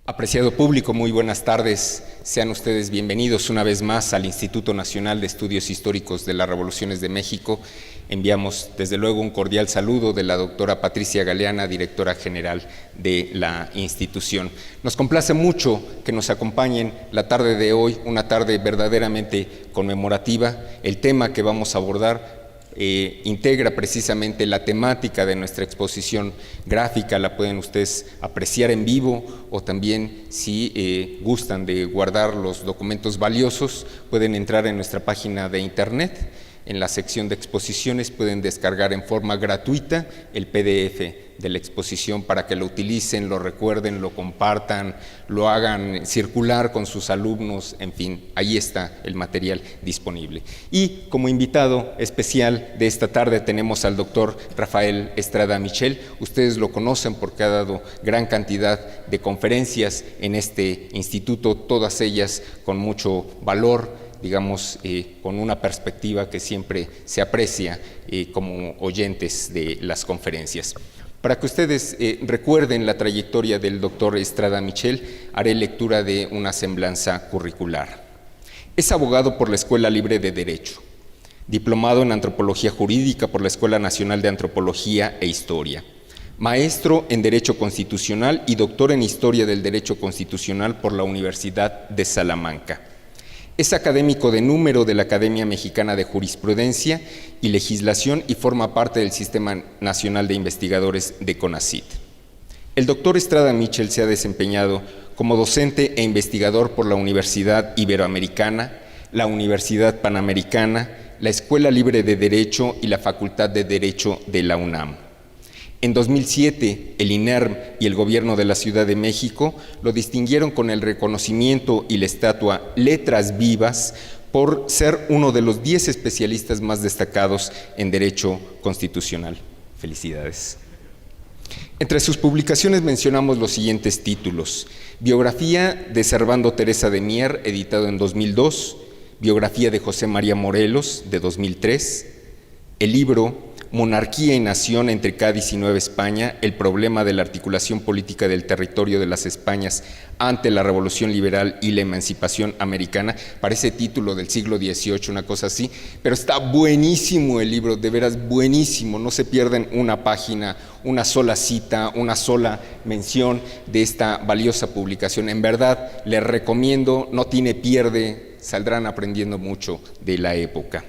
Apreciado público, muy buenas tardes. Sean ustedes bienvenidos una vez más al Instituto Nacional de Estudios Históricos de las Revoluciones de México. Enviamos desde luego un cordial saludo de la doctora Patricia Galeana, directora general de la institución. Nos complace mucho que nos acompañen la tarde de hoy, una tarde verdaderamente conmemorativa. El tema que vamos a abordar integra precisamente la temática de nuestra exposición gráfica. La pueden ustedes apreciar en vivo o también, si gustan de guardar los documentos valiosos, pueden entrar en nuestra página de internet. En la sección de exposiciones pueden descargar en forma gratuita el PDF de la exposición para que lo utilicen, lo recuerden, lo compartan, lo hagan circular con sus alumnos, en fin, ahí está el material disponible. Y como invitado especial de esta tarde tenemos al doctor Rafael Estrada Michel. Ustedes lo conocen porque ha dado gran cantidad de conferencias en este instituto, todas ellas con mucho valor, digamos, con una perspectiva que siempre se aprecia como oyentes de las conferencias. Para que ustedes recuerden la trayectoria del doctor Estrada Michel, haré lectura de una semblanza curricular. Es abogado por la Escuela Libre de Derecho, diplomado en Antropología Jurídica por la Escuela Nacional de Antropología e Historia, maestro en Derecho Constitucional y doctor en Historia del Derecho Constitucional por la Universidad de Salamanca. Es académico de número de la Academia Mexicana de Jurisprudencia y Legislación y forma parte del Sistema Nacional de Investigadores de CONACYT. El doctor Estrada Michel se ha desempeñado como docente e investigador por la Universidad Iberoamericana, la Universidad Panamericana, la Escuela Libre de Derecho y la Facultad de Derecho de la UNAM. En 2007, el INERM y el Gobierno de la Ciudad de México lo distinguieron con el reconocimiento y la estatua Letras Vivas por ser uno de los 10 especialistas más destacados en Derecho Constitucional. Felicidades. Entre sus publicaciones mencionamos los siguientes títulos: Biografía de Servando Teresa de Mier, editado en 2002, Biografía de José María Morelos, de 2003, el libro Monarquía y Nación entre Cádiz y Nueva España, el problema de la articulación política del territorio de las Españas ante la Revolución Liberal y la emancipación americana. Parece título del siglo XVIII, una cosa así, pero está buenísimo el libro, de veras buenísimo. No se pierden una página, una sola cita, una sola mención de esta valiosa publicación. En verdad, les recomiendo, no tiene pierde, saldrán aprendiendo mucho de la época.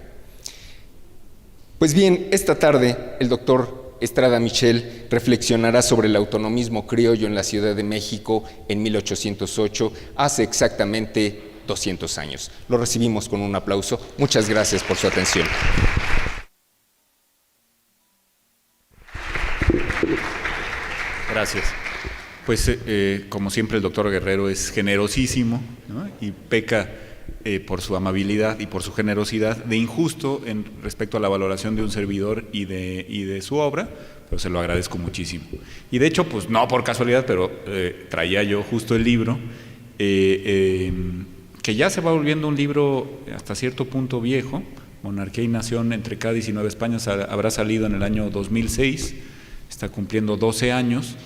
Pues bien, esta tarde el doctor Estrada Michel reflexionará sobre el autonomismo criollo en la Ciudad de México en 1808, hace exactamente 200 años. Lo recibimos con un aplauso. Muchas gracias por su atención. Gracias. Pues como siempre el doctor Guerrero es generosísimo, ¿no? Y peca por su amabilidad y por su generosidad de injusto en respecto a la valoración de un servidor y de su obra, pero se lo agradezco muchísimo. Y de hecho, pues no por casualidad, pero traía yo justo el libro, que ya se va volviendo un libro hasta cierto punto viejo. Monarquía y Nación entre Cádiz y Nueva España habrá salido en el año 2006, está cumpliendo 12 años,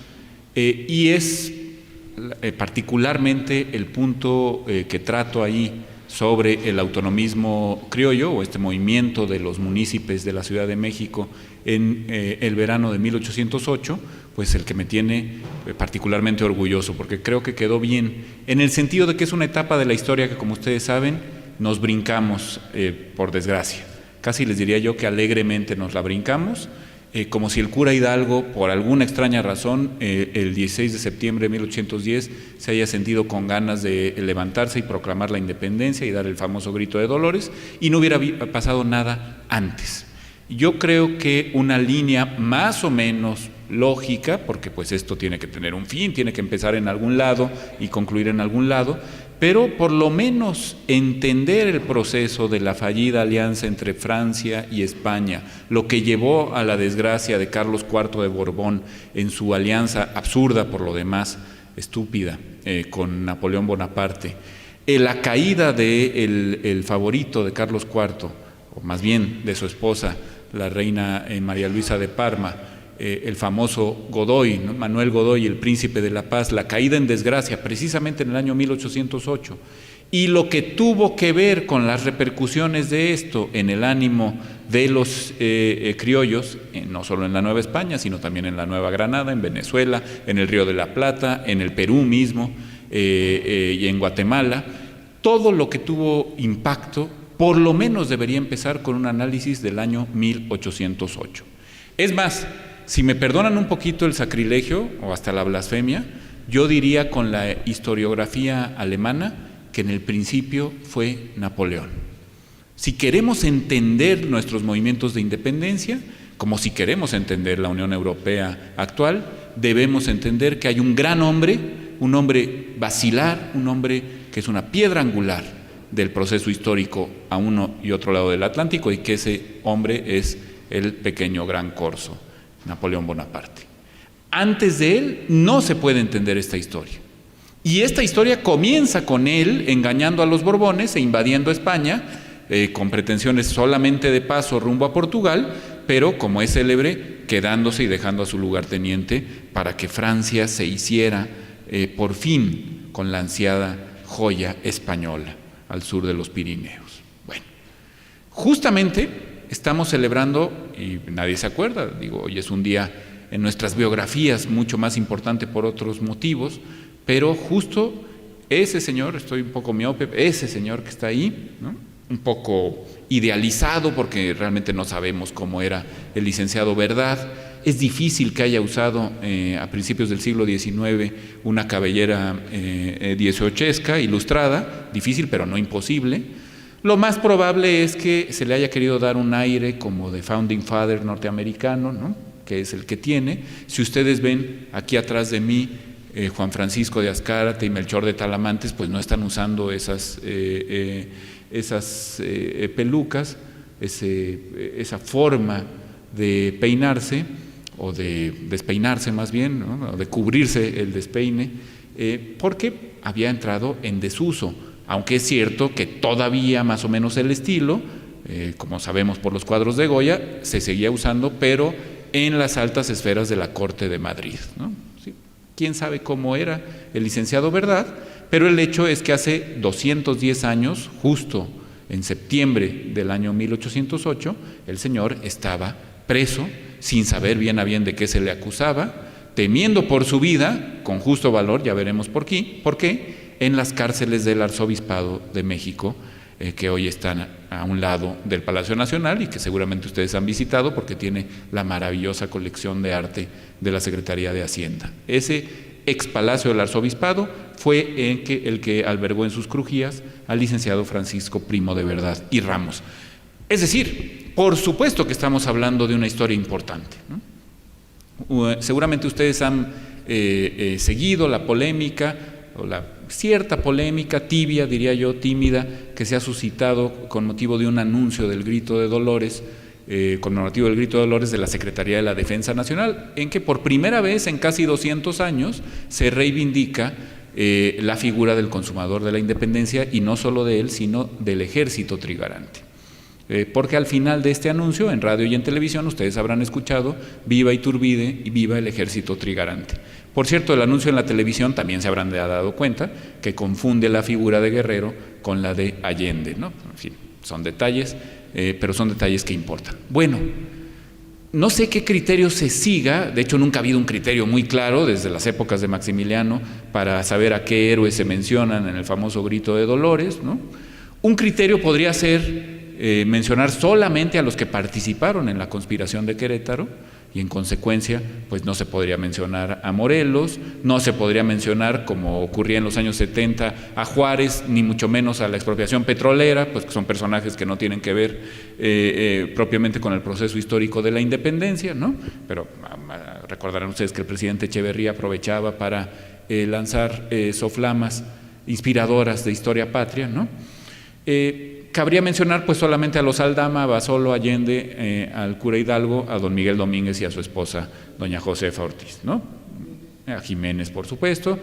y es particularmente el punto que trato ahí sobre el autonomismo criollo, o este movimiento de los municipios de la Ciudad de México en el verano de 1808, pues el que me tiene particularmente orgulloso, porque creo que quedó bien, en el sentido de que es una etapa de la historia que, como ustedes saben, nos brincamos, por desgracia. Casi les diría yo que alegremente nos la brincamos, como si el cura Hidalgo, por alguna extraña razón, el 16 de septiembre de 1810 se haya sentido con ganas de levantarse y proclamar la independencia y dar el famoso grito de Dolores, y no hubiera pasado nada antes. Yo creo que una línea más o menos lógica, porque pues esto tiene que tener un fin, tiene que empezar en algún lado y concluir en algún lado, pero por lo menos entender el proceso de la fallida alianza entre Francia y España, lo que llevó a la desgracia de Carlos IV de Borbón en su alianza absurda, por lo demás estúpida, con Napoleón Bonaparte, la caída del favorito de Carlos IV, o más bien de su esposa, la reina María Luisa de Parma, el famoso Godoy, ¿no? Manuel Godoy, el príncipe de la paz, la caída en desgracia, precisamente en el año 1808, y lo que tuvo que ver con las repercusiones de esto en el ánimo de los criollos, no solo en la Nueva España, sino también en la Nueva Granada, en Venezuela, en el Río de la Plata, en el Perú mismo y en Guatemala. Todo lo que tuvo impacto, por lo menos debería empezar con un análisis del año 1808. Es más, si me perdonan un poquito el sacrilegio o hasta la blasfemia, yo diría con la historiografía alemana que en el principio fue Napoleón. Si queremos entender nuestros movimientos de independencia, como si queremos entender la Unión Europea actual, debemos entender que hay un gran hombre, un hombre basilar, un hombre que es una piedra angular del proceso histórico a uno y otro lado del Atlántico, y que ese hombre es el pequeño gran corso, Napoleón Bonaparte. Antes de él no se puede entender esta historia. Y esta historia comienza con él engañando a los Borbones e invadiendo España, con pretensiones solamente de paso rumbo a Portugal, pero, como es célebre, quedándose y dejando a su lugarteniente para que Francia se hiciera por fin con la ansiada joya española al sur de los Pirineos. Bueno, justamente estamos celebrando, y nadie se acuerda, digo, hoy es un día en nuestras biografías mucho más importante por otros motivos, pero justo ese señor, estoy un poco miope, ese señor que está ahí, ¿no? Un poco idealizado porque realmente no sabemos cómo era el licenciado Verdad. Es difícil que haya usado a principios del siglo XIX una cabellera dieciochesca, ilustrada, difícil pero no imposible. Lo más probable es que se le haya querido dar un aire como de Founding Father norteamericano, ¿no? Que es el que tiene. Si ustedes ven aquí atrás de mí, Juan Francisco de Azcárate y Melchor de Talamantes, pues no están usando esas pelucas, esa forma de peinarse, o de despeinarse más bien, ¿no? O de cubrirse el despeine, porque había entrado en desuso, aunque es cierto que todavía más o menos el estilo, como sabemos por los cuadros de Goya, se seguía usando, pero en las altas esferas de la corte de Madrid, ¿no? ¿Sí? ¿Quién sabe cómo era el licenciado Verdad? Pero el hecho es que hace 210 años, justo en septiembre del año 1808, el señor estaba preso, sin saber bien a bien de qué se le acusaba, temiendo por su vida, con justo valor, ya veremos por qué, en las cárceles del Arzobispado de México, que hoy están a un lado del Palacio Nacional y que seguramente ustedes han visitado porque tiene la maravillosa colección de arte de la Secretaría de Hacienda. Ese ex Palacio del Arzobispado fue el que albergó en sus crujías al licenciado Francisco Primo de Verdad y Ramos. Es decir, por supuesto que estamos hablando de una historia importante, ¿no? Seguramente ustedes han seguido la polémica, o la cierta polémica, tibia, diría yo, tímida, que se ha suscitado con motivo de un anuncio del Grito de Dolores, conmemorativo del Grito de Dolores de la Secretaría de la Defensa Nacional, en que por primera vez en casi 200 años se reivindica la figura del consumador de la independencia, y no solo de él, sino del ejército trigarante. Porque al final de este anuncio, en radio y en televisión, ustedes habrán escuchado viva Iturbide y viva el ejército trigarante. Por cierto, el anuncio en la televisión también se habrán dado cuenta que confunde la figura de Guerrero con la de Allende, ¿no? En fin, son detalles, pero son detalles que importan. Bueno, no sé qué criterio se siga, de hecho nunca ha habido un criterio muy claro desde las épocas de Maximiliano para saber a qué héroes se mencionan en el famoso Grito de Dolores, ¿no? Un criterio podría ser mencionar solamente a los que participaron en la conspiración de Querétaro, y en consecuencia pues no se podría mencionar a Morelos, no se podría mencionar, como ocurría en los años 70, a Juárez, ni mucho menos a la expropiación petrolera, pues que son personajes que no tienen que ver propiamente con el proceso histórico de la independencia, ¿no? Pero recordarán ustedes que el presidente Echeverría aprovechaba para lanzar soflamas inspiradoras de historia patria, ¿no? Cabría mencionar pues solamente a los Aldama, a Basolo, Allende, al cura Hidalgo, a don Miguel Domínguez y a su esposa doña Josefa Ortiz, ¿no? A Jiménez, por supuesto,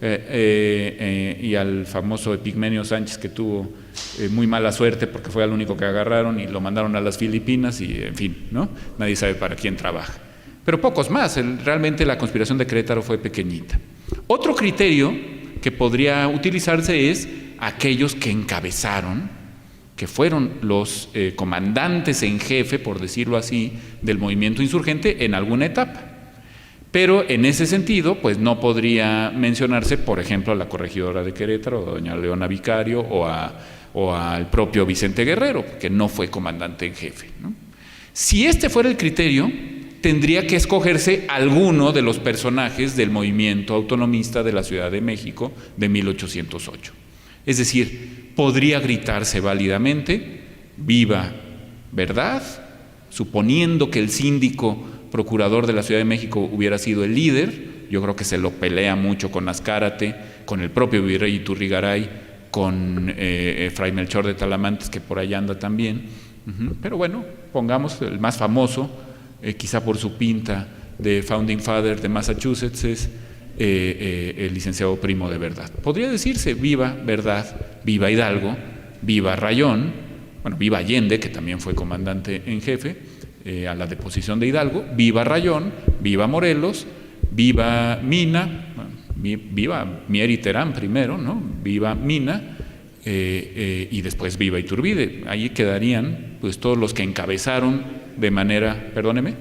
y al famoso Epigmenio Sánchez, que tuvo muy mala suerte porque fue el único que agarraron y lo mandaron a las Filipinas y en fin, ¿no? Nadie sabe para quién trabaja. pero pocos más. Realmente la conspiración de Querétaro fue pequeñita. Otro criterio que podría utilizarse es aquellos que encabezaron, que fueron los comandantes en jefe, por decirlo así, del movimiento insurgente en alguna etapa. Pero en ese sentido, pues no podría mencionarse, por ejemplo, a la corregidora de Querétaro, a doña Leona Vicario, o al propio Vicente Guerrero, que no fue comandante en jefe, ¿no? Si este fuera el criterio, tendría que escogerse alguno de los personajes del movimiento autonomista de la Ciudad de México de 1808. Es decir, podría gritarse válidamente, viva verdad, suponiendo que el síndico procurador de la Ciudad de México hubiera sido el líder. Yo creo que se lo pelea mucho con Azcárate, con el propio virrey Iturrigaray, con Fray Melchor de Talamantes, que por allá anda también. Pero bueno, pongamos el más famoso, quizá por su pinta de Founding Father de Massachusetts, es el licenciado Primo de Verdad. Podría decirse viva Verdad, viva Hidalgo, viva Rayón, bueno, viva Allende, que también fue comandante en jefe, a la deposición de Hidalgo, viva Rayón, viva Morelos, viva Mina, viva Mier y Terán primero, ¿no? Viva Mina, y después viva Iturbide. Ahí quedarían pues todos los que encabezaron de manera, perdóneme,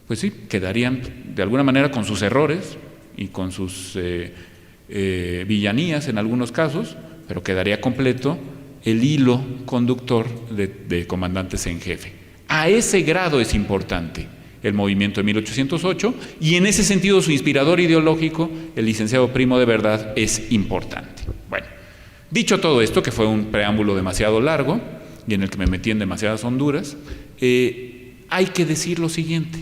pues sí, quedarían de alguna manera con sus errores y con sus villanías en algunos casos, pero quedaría completo el hilo conductor de comandantes en jefe. A ese grado es importante el movimiento de 1808, y en ese sentido su inspirador ideológico, el licenciado Primo de Verdad, es importante. Bueno, dicho todo esto, que fue un preámbulo demasiado largo y en el que me metí en demasiadas honduras, hay que decir lo siguiente: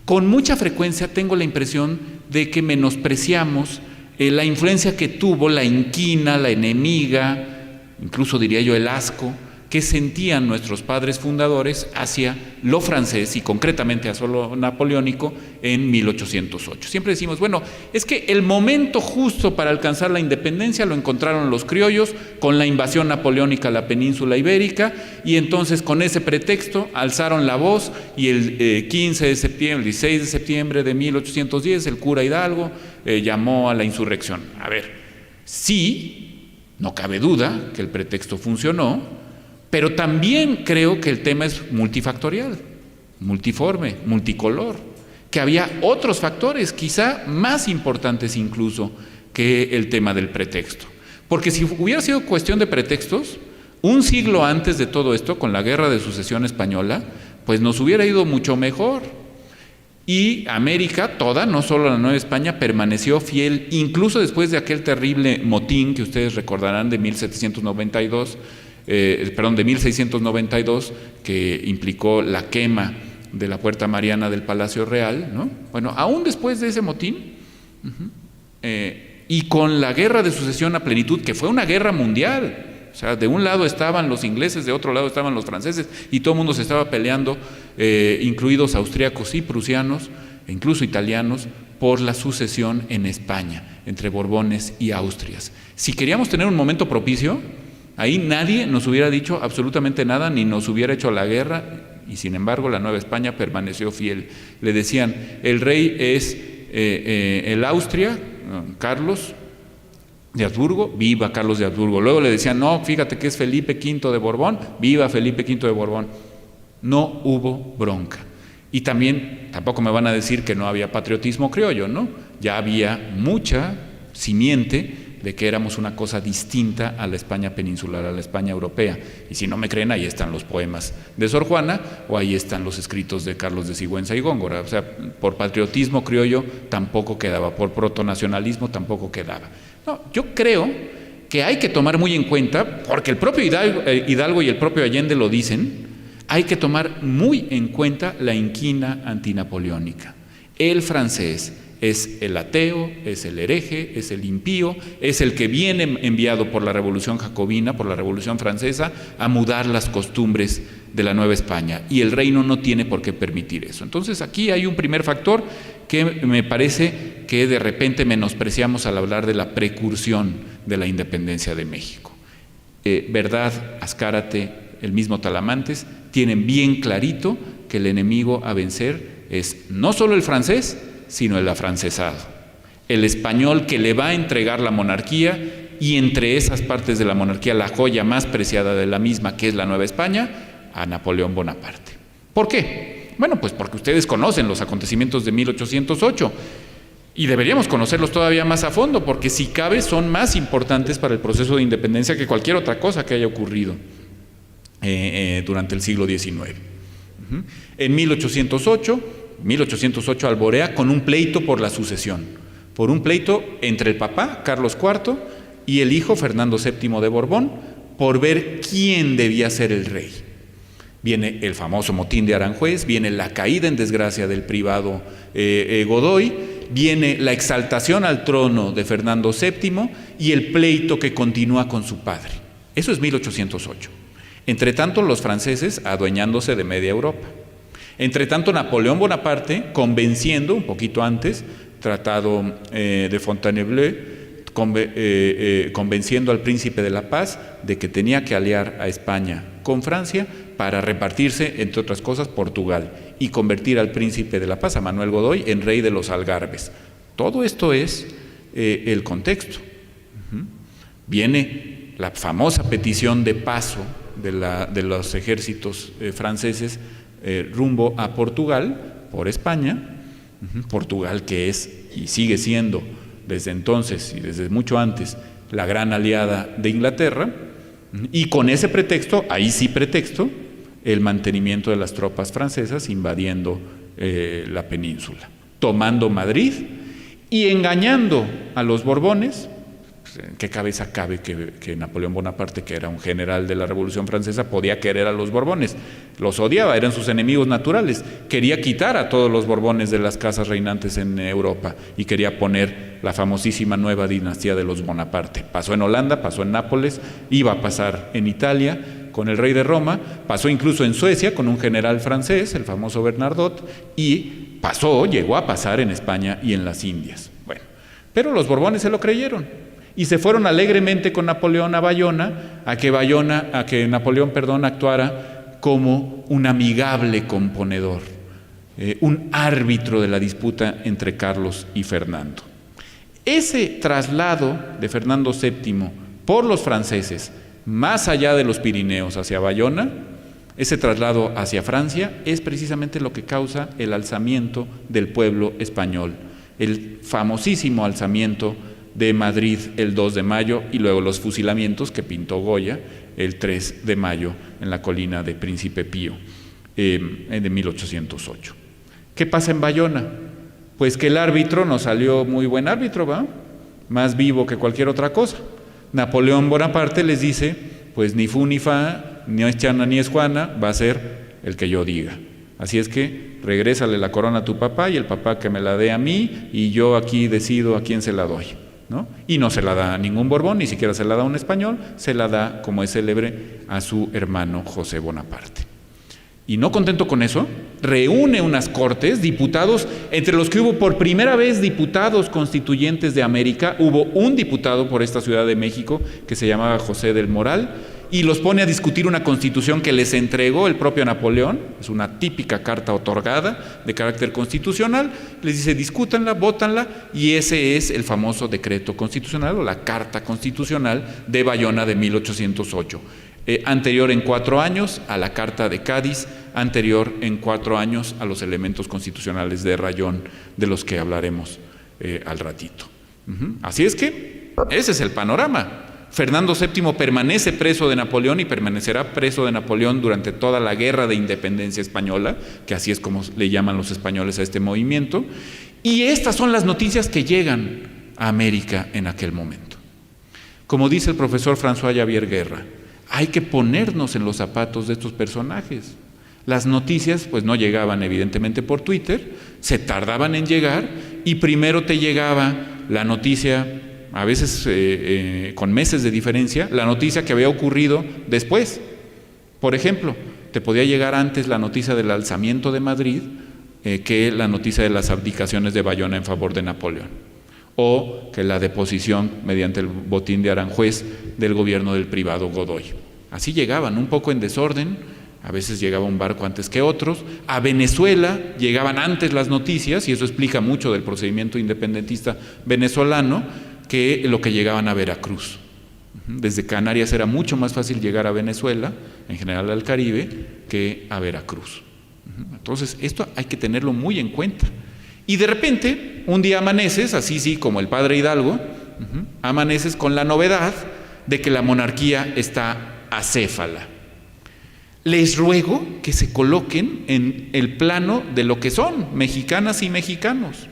con mucha frecuencia tengo la impresión de que menospreciamos la influencia que tuvo la inquina, la enemiga, incluso diría yo el asco, que sentían nuestros padres fundadores hacia lo francés y concretamente hacia lo napoleónico en 1808. Siempre decimos, bueno, es que el momento justo para alcanzar la independencia lo encontraron los criollos con la invasión napoleónica a la península ibérica, y entonces con ese pretexto alzaron la voz, y el 15 de septiembre, el 16 de septiembre de 1810, el cura Hidalgo llamó a la insurrección. A ver, sí, no cabe duda que el pretexto funcionó, pero también creo que el tema es multifactorial, multiforme, multicolor, que había otros factores quizá más importantes incluso que el tema del pretexto. Porque si hubiera sido cuestión de pretextos, un siglo antes de todo esto, con la Guerra de Sucesión Española, pues nos hubiera ido mucho mejor. Y América toda, no solo la Nueva España, permaneció fiel, incluso después de aquel terrible motín que ustedes recordarán de 1692, que implicó la quema de la Puerta Mariana del Palacio Real, ¿no? Bueno, aún después de ese motín, y con la Guerra de Sucesión a plenitud, que fue una guerra mundial. O sea, de un lado estaban los ingleses, de otro lado estaban los franceses, y todo el mundo se estaba peleando, incluidos austríacos y prusianos, e incluso italianos, por la sucesión en España, entre Borbones y Austrias. Si queríamos tener un momento propicio, ahí nadie nos hubiera dicho absolutamente nada, ni nos hubiera hecho la guerra, y sin embargo la Nueva España permaneció fiel. Le decían, el rey es el Austria, Carlos de Habsburgo, viva Carlos de Habsburgo. Luego le decían, no, fíjate que es Felipe V de Borbón, viva Felipe V de Borbón. No hubo bronca. Y también, tampoco me van a decir que no había patriotismo criollo, ¿no? Ya había mucha simiente de que éramos una cosa distinta a la España peninsular, a la España europea. Y si no me creen, ahí están los poemas de Sor Juana, o ahí están los escritos de Carlos de Sigüenza y Góngora. O sea, por patriotismo criollo tampoco quedaba, por protonacionalismo tampoco quedaba. No, yo creo que hay que tomar muy en cuenta, porque el propio Hidalgo y el propio Allende lo dicen, hay que tomar muy en cuenta la inquina antinapoleónica. El francés es el ateo, es el hereje, es el impío, es el que viene enviado por la Revolución Jacobina, por la Revolución Francesa, a mudar las costumbres de la Nueva España, y el reino no tiene por qué permitir eso. Entonces aquí hay un primer factor que me parece que de repente menospreciamos al hablar de la precursión de la independencia de México. Verdad, Azcárate, el mismo Talamantes, tienen bien clarito que el enemigo a vencer es no solo el francés, sino el afrancesado, el español que le va a entregar la monarquía, y entre esas partes de la monarquía la joya más preciada de la misma, que es la Nueva España, a Napoleón Bonaparte. ¿Por qué? Bueno, pues porque ustedes conocen los acontecimientos de 1808 y deberíamos conocerlos todavía más a fondo, porque si cabe son más importantes para el proceso de independencia que cualquier otra cosa que haya ocurrido durante el siglo XIX. En 1808 alborea con un pleito por la sucesión, por un pleito entre el papá, Carlos IV, y el hijo, Fernando VII de Borbón, por ver quién debía ser el rey. Viene el famoso motín de Aranjuez, viene la caída en desgracia del privado Godoy, viene la exaltación al trono de Fernando VII y el pleito que continúa con su padre. Eso es 1808. Entre tanto, los franceses adueñándose de media Europa. Entre tanto, Napoleón Bonaparte convenciendo, un poquito antes, Tratado de Fontainebleau, convenciendo al príncipe de la Paz de que tenía que aliar a España con Francia para repartirse, entre otras cosas, Portugal, y convertir al príncipe de la Paz, a Manuel Godoy, en rey de los Algarbes. Todo esto es el contexto. Viene la famosa petición de paso de los ejércitos franceses rumbo a Portugal, por España. Portugal, que es y sigue siendo desde entonces y desde mucho antes la gran aliada de Inglaterra, y con ese pretexto, ahí sí pretexto, el mantenimiento de las tropas francesas invadiendo la península, tomando Madrid y engañando a los Borbones. ¿En qué cabeza cabe que Napoleón Bonaparte, que era un general de la Revolución Francesa, podía querer a los Borbones? Los odiaba, eran sus enemigos naturales. Quería quitar a todos los Borbones de las casas reinantes en Europa y quería poner la famosísima nueva dinastía de los Bonaparte. Pasó en Holanda, pasó en Nápoles, iba a pasar en Italia con el rey de Roma, pasó incluso en Suecia con un general francés, el famoso Bernadotte, y llegó a pasar en España y en las Indias. Bueno, pero los Borbones se lo creyeron y se fueron alegremente con Napoleón a Bayona, a que Napoleón actuara como un amigable componedor, un árbitro de la disputa entre Carlos y Fernando. Ese traslado de Fernando VII por los franceses, más allá de los Pirineos hacia Bayona, ese traslado hacia Francia, es precisamente lo que causa el alzamiento del pueblo español, el famosísimo alzamiento de Madrid el 2 de mayo y luego los fusilamientos que pintó Goya el 3 de mayo en la colina de Príncipe Pío de 1808. ¿Qué pasa en Bayona? Pues que el árbitro no salió muy buen árbitro, ¿va? Más vivo que cualquier otra cosa. Napoleón Bonaparte les dice, pues ni fu ni fa, ni es Chana ni es Juana, va a ser el que yo diga. Así es que regrésale la corona a tu papá y el papá que me la dé a mí y yo aquí decido a quién se la doy, ¿no? Y no se la da a ningún Borbón, ni siquiera se la da a un español, se la da, como es célebre, a su hermano José Bonaparte. Y no contento con eso, reúne unas cortes, diputados, entre los que hubo por primera vez diputados constituyentes de América. Hubo un diputado por esta Ciudad de México que se llamaba José del Moral, y los pone a discutir una constitución que les entregó el propio Napoleón. Es una típica carta otorgada de carácter constitucional. Les dice, discútanla, vótanla, y ese es el famoso decreto constitucional o la Carta Constitucional de Bayona de 1808. Anterior en 4 años a la Carta de Cádiz, anterior en 4 años a los elementos constitucionales de Rayón, de los que hablaremos al ratito. Así es que ese es el panorama. Fernando VII permanece preso de Napoleón y permanecerá preso de Napoleón durante toda la Guerra de Independencia Española, que así es como le llaman los españoles a este movimiento, y estas son las noticias que llegan a América en aquel momento. Como dice el profesor François Javier Guerra, hay que ponernos en los zapatos de estos personajes. Las noticias pues no llegaban evidentemente por Twitter, se tardaban en llegar, y primero te llegaba la noticia, a veces con meses de diferencia, la noticia que había ocurrido después. Por ejemplo, te podía llegar antes la noticia del alzamiento de Madrid que la noticia de las abdicaciones de Bayona en favor de Napoleón, o que la deposición mediante el botín de Aranjuez del gobierno del privado Godoy. Así llegaban, un poco en desorden, a veces llegaba un barco antes que otros. A Venezuela llegaban antes las noticias, y eso explica mucho del procedimiento independentista venezolano, que lo que llegaban a Veracruz. Desde Canarias era mucho más fácil llegar a Venezuela, en general al Caribe, que a Veracruz. Entonces, esto hay que tenerlo muy en cuenta. Y de repente, un día amaneces, así sí, como el padre Hidalgo, amaneces con la novedad de que la monarquía está acéfala. Les ruego que se coloquen en el plano de lo que son mexicanas y mexicanos.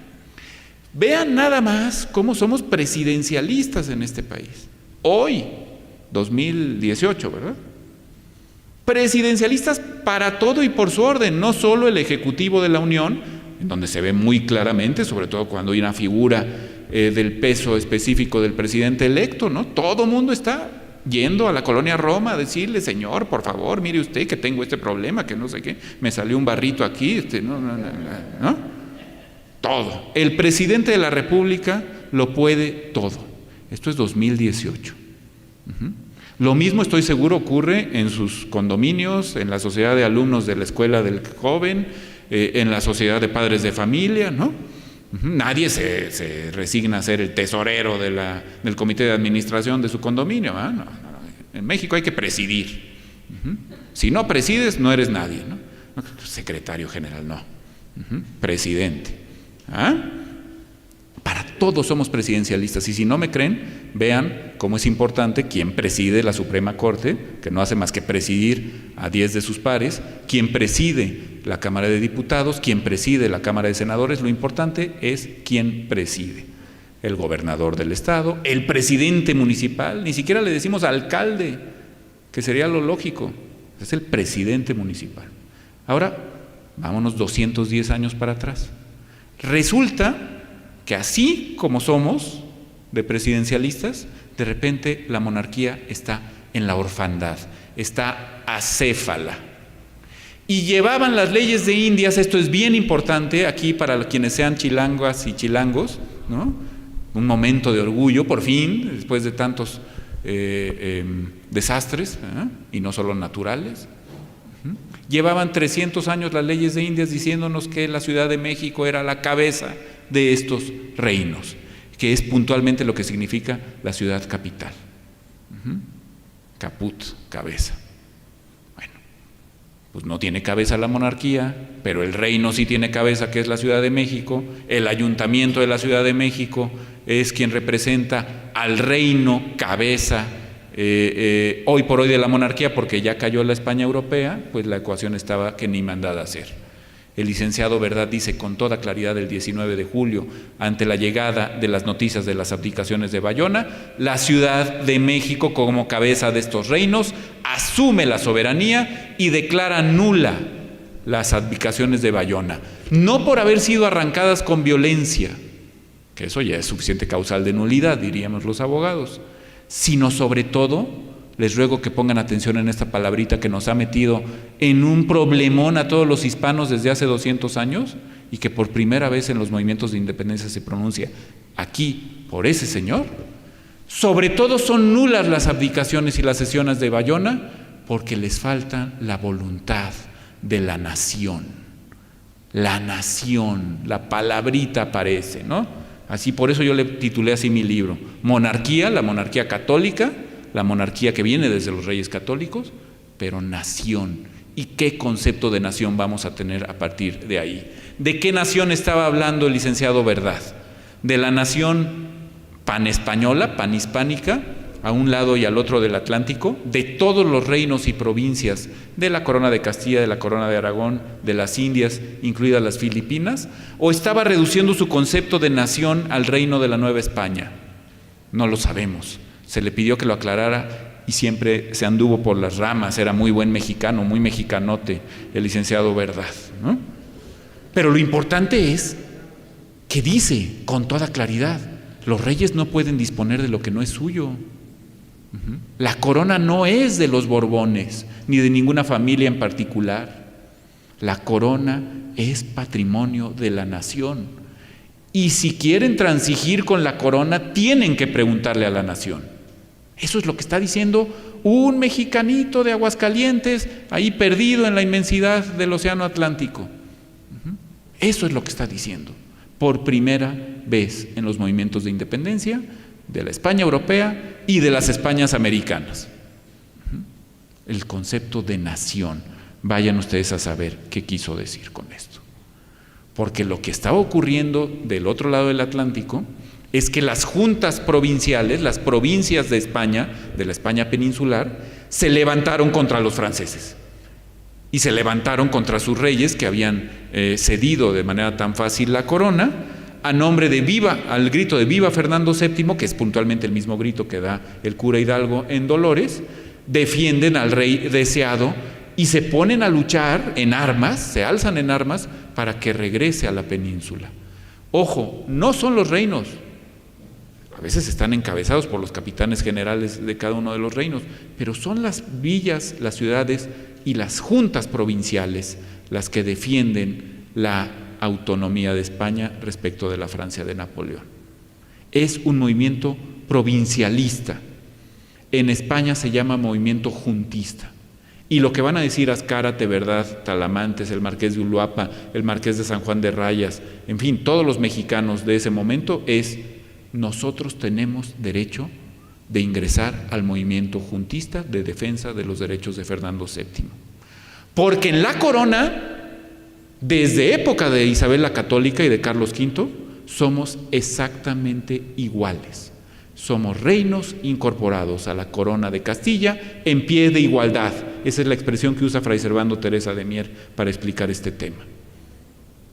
Vean nada más cómo somos presidencialistas en este país. Hoy, 2018, ¿verdad? Presidencialistas para todo y por su orden, no solo el Ejecutivo de la Unión, en donde se ve muy claramente, sobre todo cuando hay una figura del peso específico del presidente electo, ¿no? Todo mundo está yendo a la colonia Roma a decirle: señor, por favor, mire usted que tengo este problema, que no sé qué, me salió un barrito aquí, ¿no? Todo. El presidente de la República lo puede todo. Esto es 2018. Lo mismo, estoy seguro, ocurre en sus condominios, en la sociedad de alumnos de la escuela del joven, en la sociedad de padres de familia, ¿no? Nadie se resigna a ser el tesorero del comité de administración de su condominio, ¿eh? No. En México hay que presidir. Si no presides, no eres nadie, ¿no? Secretario general, no. Presidente. ¿Ah? Para todos somos presidencialistas, y si no me creen, vean cómo es importante quién preside la Suprema Corte, que no hace más que presidir a 10 de sus pares, quién preside la Cámara de Diputados, quién preside la Cámara de Senadores. Lo importante es quién preside. El gobernador del estado, el presidente municipal, ni siquiera le decimos alcalde, que sería lo lógico, es el presidente municipal. Ahora, vámonos 210 años para atrás. Resulta que así como somos de presidencialistas, de repente la monarquía está en la orfandad, está acéfala. Y llevaban las leyes de Indias, esto es bien importante aquí para quienes sean chilangas y chilangos, ¿no? Un momento de orgullo, por fin, después de tantos desastres, y no solo naturales. Llevaban 300 años las leyes de Indias diciéndonos que la Ciudad de México era la cabeza de estos reinos, que es puntualmente lo que significa la ciudad capital. Caput, cabeza. Bueno, pues no tiene cabeza la monarquía, pero el reino sí tiene cabeza, que es la Ciudad de México. El ayuntamiento de la Ciudad de México es quien representa al reino, cabeza, hoy por hoy de la monarquía, porque ya cayó la España europea, pues la ecuación estaba que ni mandada a hacer. El licenciado Verdad dice con toda claridad el 19 de julio, ante la llegada de las noticias de las abdicaciones de Bayona, la Ciudad de México, como cabeza de estos reinos, asume la soberanía y declara nula las abdicaciones de Bayona, no por haber sido arrancadas con violencia, que eso ya es suficiente causal de nulidad, diríamos los abogados, sino sobre todo, les ruego que pongan atención en esta palabrita que nos ha metido en un problemón a todos los hispanos desde hace 200 años y que por primera vez en los movimientos de independencia se pronuncia aquí por ese señor. Sobre todo son nulas las abdicaciones y las sesiones de Bayona porque les falta la voluntad de la nación. La nación, la palabrita aparece, ¿no? Así, por eso yo le titulé así mi libro: Monarquía, la monarquía católica, la monarquía que viene desde los reyes católicos, pero nación. ¿Y qué concepto de nación vamos a tener a partir de ahí? ¿De qué nación estaba hablando el licenciado Verdad? ¿De la nación panespañola, panhispánica, a un lado y al otro del Atlántico? ¿De todos los reinos y provincias de la corona de Castilla, de la corona de Aragón, de las Indias, incluidas las Filipinas? ¿O estaba reduciendo su concepto de nación al reino de la Nueva España? No lo sabemos. Se le pidió que lo aclarara y siempre se anduvo por las ramas. Era muy buen mexicano, muy mexicanote el licenciado Verdad, ¿no? Pero lo importante es que dice con toda claridad: los reyes no pueden disponer de lo que no es suyo. La corona no es de los Borbones ni de ninguna familia en particular. La corona es patrimonio de la nación, y si quieren transigir con la corona tienen que preguntarle a la nación. Eso es lo que está diciendo un mexicanito de Aguascalientes ahí perdido en la inmensidad del océano Atlántico. Eso es lo que está diciendo, por primera vez en los movimientos de independencia de la España europea y de las Españas americanas. El concepto de nación, vayan ustedes a saber qué quiso decir con esto. Porque lo que estaba ocurriendo del otro lado del Atlántico es que las juntas provinciales, las provincias de España, de la España peninsular, se levantaron contra los franceses y se levantaron contra sus reyes que habían cedido de manera tan fácil la corona, a nombre de viva, al grito de viva Fernando VII, que es puntualmente el mismo grito que da el cura Hidalgo en Dolores. Defienden al rey deseado y se ponen a luchar en armas, se alzan en armas para que regrese a la península. Ojo, no son los reinos, a veces están encabezados por los capitanes generales de cada uno de los reinos, pero son las villas, las ciudades y las juntas provinciales las que defienden la autonomía de España respecto de la Francia de Napoleón. Es un movimiento provincialista. En España se llama movimiento juntista. Y lo que van a decir Azcárate, Verdad, Talamantes, el Marqués de Uluapa, el Marqués de San Juan de Rayas, en fin, todos los mexicanos de ese momento es: nosotros tenemos derecho de ingresar al movimiento juntista de defensa de los derechos de Fernando VII. Porque en la corona, desde época de Isabel la Católica y de Carlos V, somos exactamente iguales. Somos reinos incorporados a la corona de Castilla en pie de igualdad. Esa es la expresión que usa Fray Servando Teresa de Mier para explicar este tema.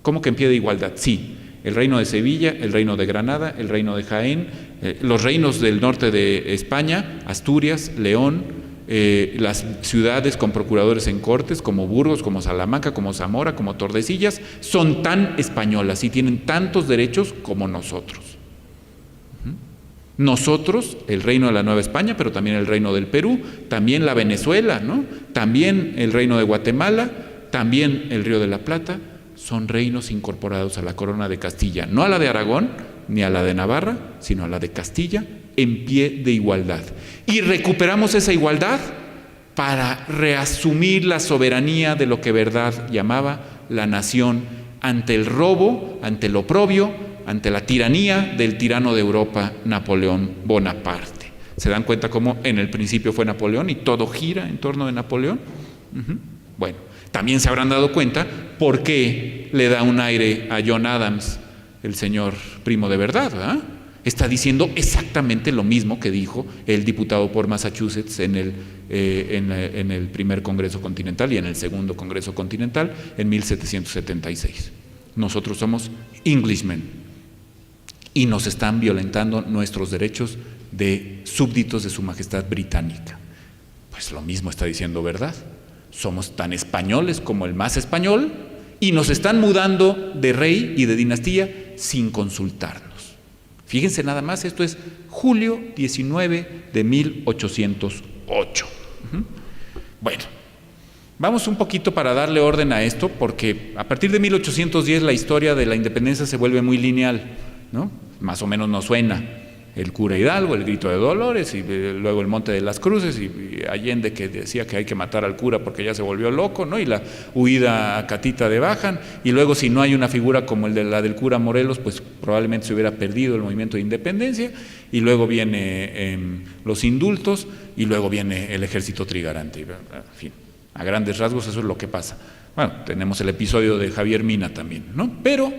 ¿Cómo que en pie de igualdad? Sí, el reino de Sevilla, el reino de Granada, el reino de Jaén, los reinos del norte de España, Asturias, León, las ciudades con procuradores en cortes como Burgos, como Salamanca, como Zamora, como Tordesillas, son tan españolas y tienen tantos derechos como nosotros. Nosotros, el reino de la Nueva España, pero también el reino del Perú, también la Venezuela, ¿no? También el reino de Guatemala, también el Río de la Plata, son reinos incorporados a la corona de Castilla, no a la de Aragón ni a la de Navarra, sino a la de Castilla, en pie de igualdad. Y recuperamos esa igualdad para reasumir la soberanía de lo que Verdad llamaba la nación ante el robo, ante el oprobio, ante la tiranía del tirano de Europa, Napoleón Bonaparte. ¿Se dan cuenta cómo en el principio fue Napoleón y todo gira en torno de Napoleón? Bueno, también se habrán dado cuenta por qué le da un aire a John Adams, el señor Primo de Verdad, ¿verdad? Está diciendo exactamente lo mismo que dijo el diputado por Massachusetts en el primer Congreso Continental y en el segundo Congreso Continental en 1776. Nosotros somos Englishmen y nos están violentando nuestros derechos de súbditos de Su Majestad Británica. Pues lo mismo está diciendo Verdad. Somos tan españoles como el más español y nos están mudando de rey y de dinastía sin consultarnos. Fíjense nada más, esto es julio 19 de 1808. Bueno, vamos un poquito para darle orden a esto, porque a partir de 1810 la historia de la independencia se vuelve muy lineal, ¿no? Más o menos nos suena el cura Hidalgo, el grito de Dolores, y luego el Monte de las Cruces, y Allende, que decía que hay que matar al cura porque ya se volvió loco, ¿no? Y la huida a Catita de Bajan, y luego si no hay una figura como la del cura Morelos, pues probablemente se hubiera perdido el movimiento de independencia, y luego viene los indultos, y luego viene el ejército trigarante, en fin, a grandes rasgos eso es lo que pasa. Bueno, tenemos el episodio de Javier Mina también, ¿no? Pero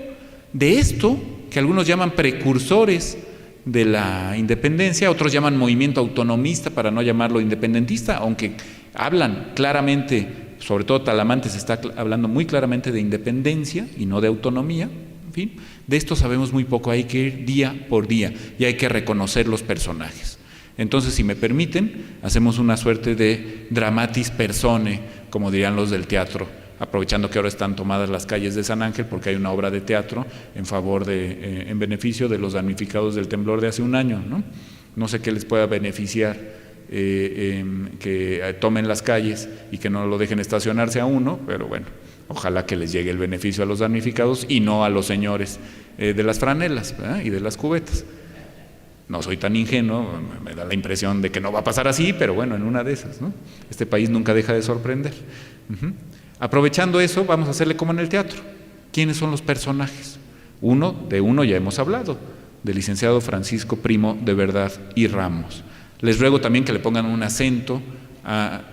de esto, que algunos llaman precursores de la independencia, otros llaman movimiento autonomista para no llamarlo independentista, aunque hablan claramente, sobre todo Talamantes está hablando muy claramente de independencia y no de autonomía. En fin, de esto sabemos muy poco, hay que ir día por día y hay que reconocer los personajes. Entonces, si me permiten, hacemos una suerte de dramatis personae, como dirían los del teatro, aprovechando que ahora están tomadas las calles de San Ángel porque hay una obra de teatro en beneficio de los damnificados del temblor de hace un año, ¿no? No sé qué les pueda beneficiar que tomen las calles y que no lo dejen estacionarse a uno, pero bueno, ojalá que les llegue el beneficio a los damnificados y no a los señores de las franelas, ¿verdad? Y de las cubetas. No soy tan ingenuo, me da la impresión de que no va a pasar así, pero bueno, en una de esas, ¿no? Este país nunca deja de sorprender. Aprovechando eso, vamos a hacerle como en el teatro. ¿Quiénes son los personajes? De uno ya hemos hablado, del licenciado Francisco Primo de Verdad y Ramos. Les ruego también que le pongan un acento,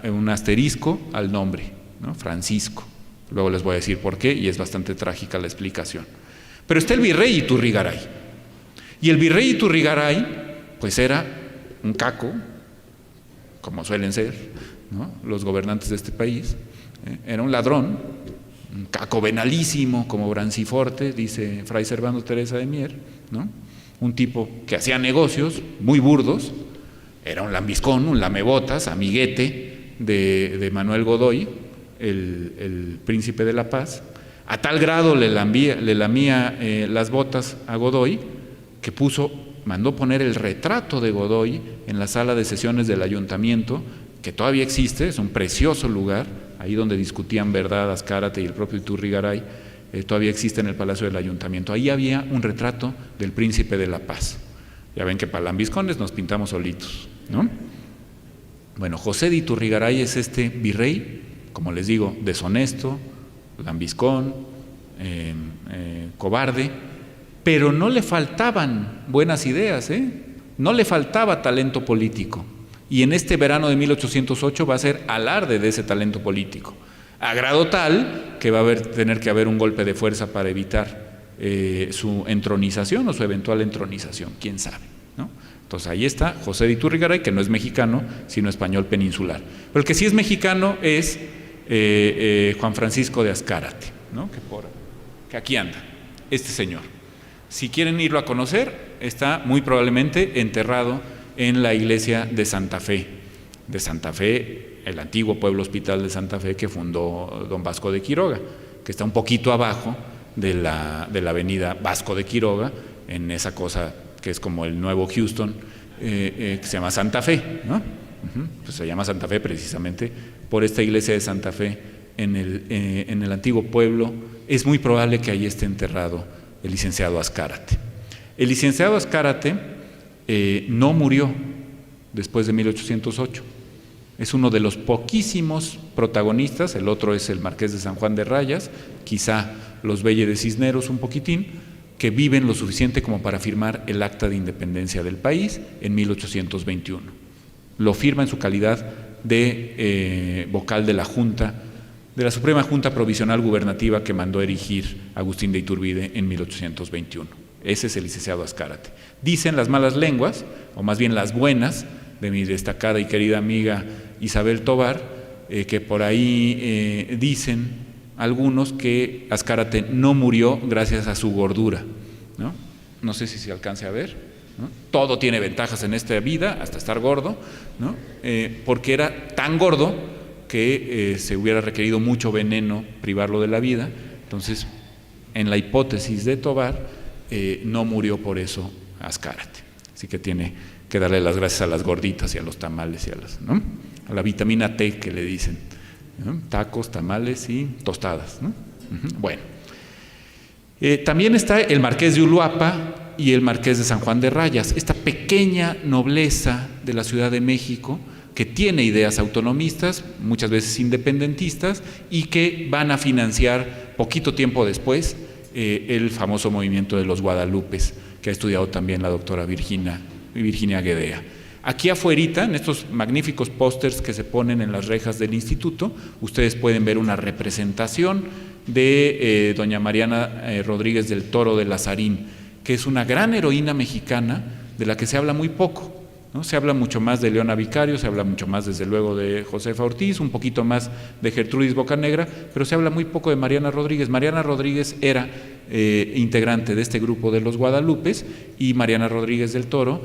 un asterisco al nombre, ¿no? Francisco. Luego les voy a decir por qué, y es bastante trágica la explicación. Pero está el virrey Iturrigaray. Y el virrey Iturrigaray, pues era un caco, como suelen ser, ¿no?, los gobernantes de este país. Era un ladrón, un caco venalísimo, como Branciforte, dice Fray Servando Teresa de Mier, ¿no? Un tipo que hacía negocios muy burdos, era un lambiscón, un lamebotas, amiguete de Manuel Godoy, el príncipe de la paz. A tal grado le lamía las botas a Godoy, que mandó poner el retrato de Godoy en la sala de sesiones del ayuntamiento, que todavía existe, es un precioso lugar, ahí donde discutían Verdad, Azcárate y el propio Iturrigaray, todavía existe en el Palacio del Ayuntamiento. Ahí había un retrato del Príncipe de la Paz. Ya ven que para lambiscones nos pintamos solitos, ¿no? Bueno, José de Iturrigaray es este virrey, como les digo, deshonesto, lambiscón, cobarde, pero no le faltaban buenas ideas, no le faltaba talento político. Y en este verano de 1808 va a ser alarde de ese talento político, a grado tal que va a tener que haber un golpe de fuerza para evitar su entronización o su eventual entronización, quién sabe, ¿no? Entonces ahí está José de Iturrigaray, que no es mexicano, sino español peninsular. Pero el que sí es mexicano es Juan Francisco de Azcárate, ¿no?, que aquí anda, este señor. Si quieren irlo a conocer, está muy probablemente enterrado en la iglesia de Santa Fe, el antiguo pueblo hospital de Santa Fe que fundó don Vasco de Quiroga, que está un poquito abajo de la avenida Vasco de Quiroga, en esa cosa que es como el nuevo Houston, que se llama Santa Fe, ¿no? Pues se llama Santa Fe precisamente por esta iglesia de Santa Fe en el antiguo pueblo. Es muy probable que ahí esté enterrado el licenciado Azcárate. El licenciado Azcárate no murió después de 1808. Es uno de los poquísimos protagonistas, el otro es el Marqués de San Juan de Rayas, quizá los Belle de Cisneros un poquitín, que viven lo suficiente como para firmar el Acta de Independencia del país en 1821. Lo firma en su calidad de vocal de la Junta, de la Suprema Junta Provisional Gubernativa que mandó erigir Agustín de Iturbide en 1821. Ese es el licenciado Azcárate. Dicen las malas lenguas, o más bien las buenas, de mi destacada y querida amiga Isabel Tobar, que por ahí dicen algunos que Azcárate no murió gracias a su gordura, ¿no? No sé si se alcance a ver, ¿no? Todo tiene ventajas en esta vida, hasta estar gordo, ¿no? Porque era tan gordo que se hubiera requerido mucho veneno privarlo de la vida. Entonces, en la hipótesis de Tobar, no murió por eso Azcárate. Así que tiene que darle las gracias a las gorditas y a los tamales y ¿no?, a la vitamina T que le dicen, ¿no? Tacos, tamales y tostadas, ¿no? Bueno, también está el Marqués de Uluapa y el Marqués de San Juan de Rayas, esta pequeña nobleza de la Ciudad de México que tiene ideas autonomistas, muchas veces independentistas, y que van a financiar poquito tiempo después el famoso movimiento de los Guadalupes, que ha estudiado también la doctora Virginia Guedea. Aquí afuerita, en estos magníficos pósters que se ponen en las rejas del instituto, ustedes pueden ver una representación de doña Mariana Rodríguez del Toro de Lazarín, que es una gran heroína mexicana de la que se habla muy poco, ¿no? Se habla mucho más de Leona Vicario, se habla mucho más desde luego de Josefa Ortiz, un poquito más de Gertrudis Bocanegra, pero se habla muy poco de Mariana Rodríguez. Mariana Rodríguez era integrante de este grupo de los Guadalupes, y Mariana Rodríguez del Toro,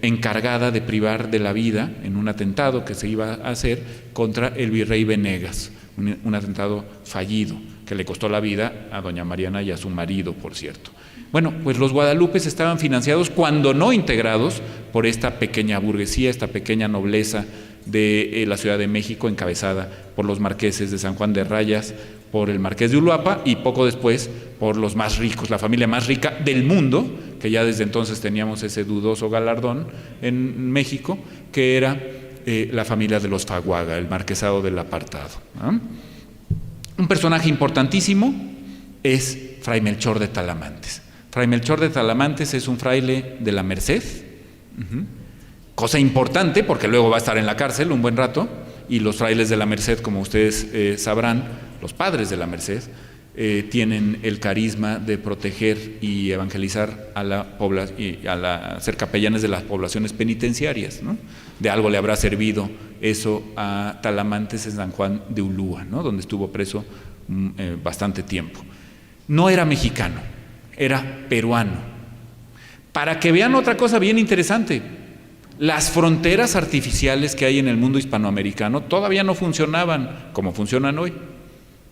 encargada de privar de la vida en un atentado que se iba a hacer contra el virrey Venegas, un atentado fallido que le costó la vida a doña Mariana y a su marido, por cierto. Bueno, pues los Guadalupes estaban financiados, cuando no integrados, por esta pequeña burguesía, esta pequeña nobleza de la Ciudad de México, encabezada por los marqueses de San Juan de Rayas, por el Marqués de Uluapa y poco después por los más ricos, la familia más rica del mundo, que ya desde entonces teníamos ese dudoso galardón en México, que era la familia de los Faguaga, el marquesado del Apartado, ¿no? Un personaje importantísimo es Fray Melchor de Talamantes. Fray Melchor de Talamantes es un fraile de la Merced, cosa importante porque luego va a estar en la cárcel un buen rato, y los frailes de la Merced, como ustedes sabrán, los padres de la Merced, tienen el carisma de proteger y evangelizar a la población, y ser capellanes de las poblaciones penitenciarias, ¿no? De algo le habrá servido eso a Talamantes en San Juan de Ulúa, ¿no? Donde estuvo preso bastante tiempo. No era mexicano, era peruano. Para que vean otra cosa bien interesante, las fronteras artificiales que hay en el mundo hispanoamericano todavía no funcionaban como funcionan hoy.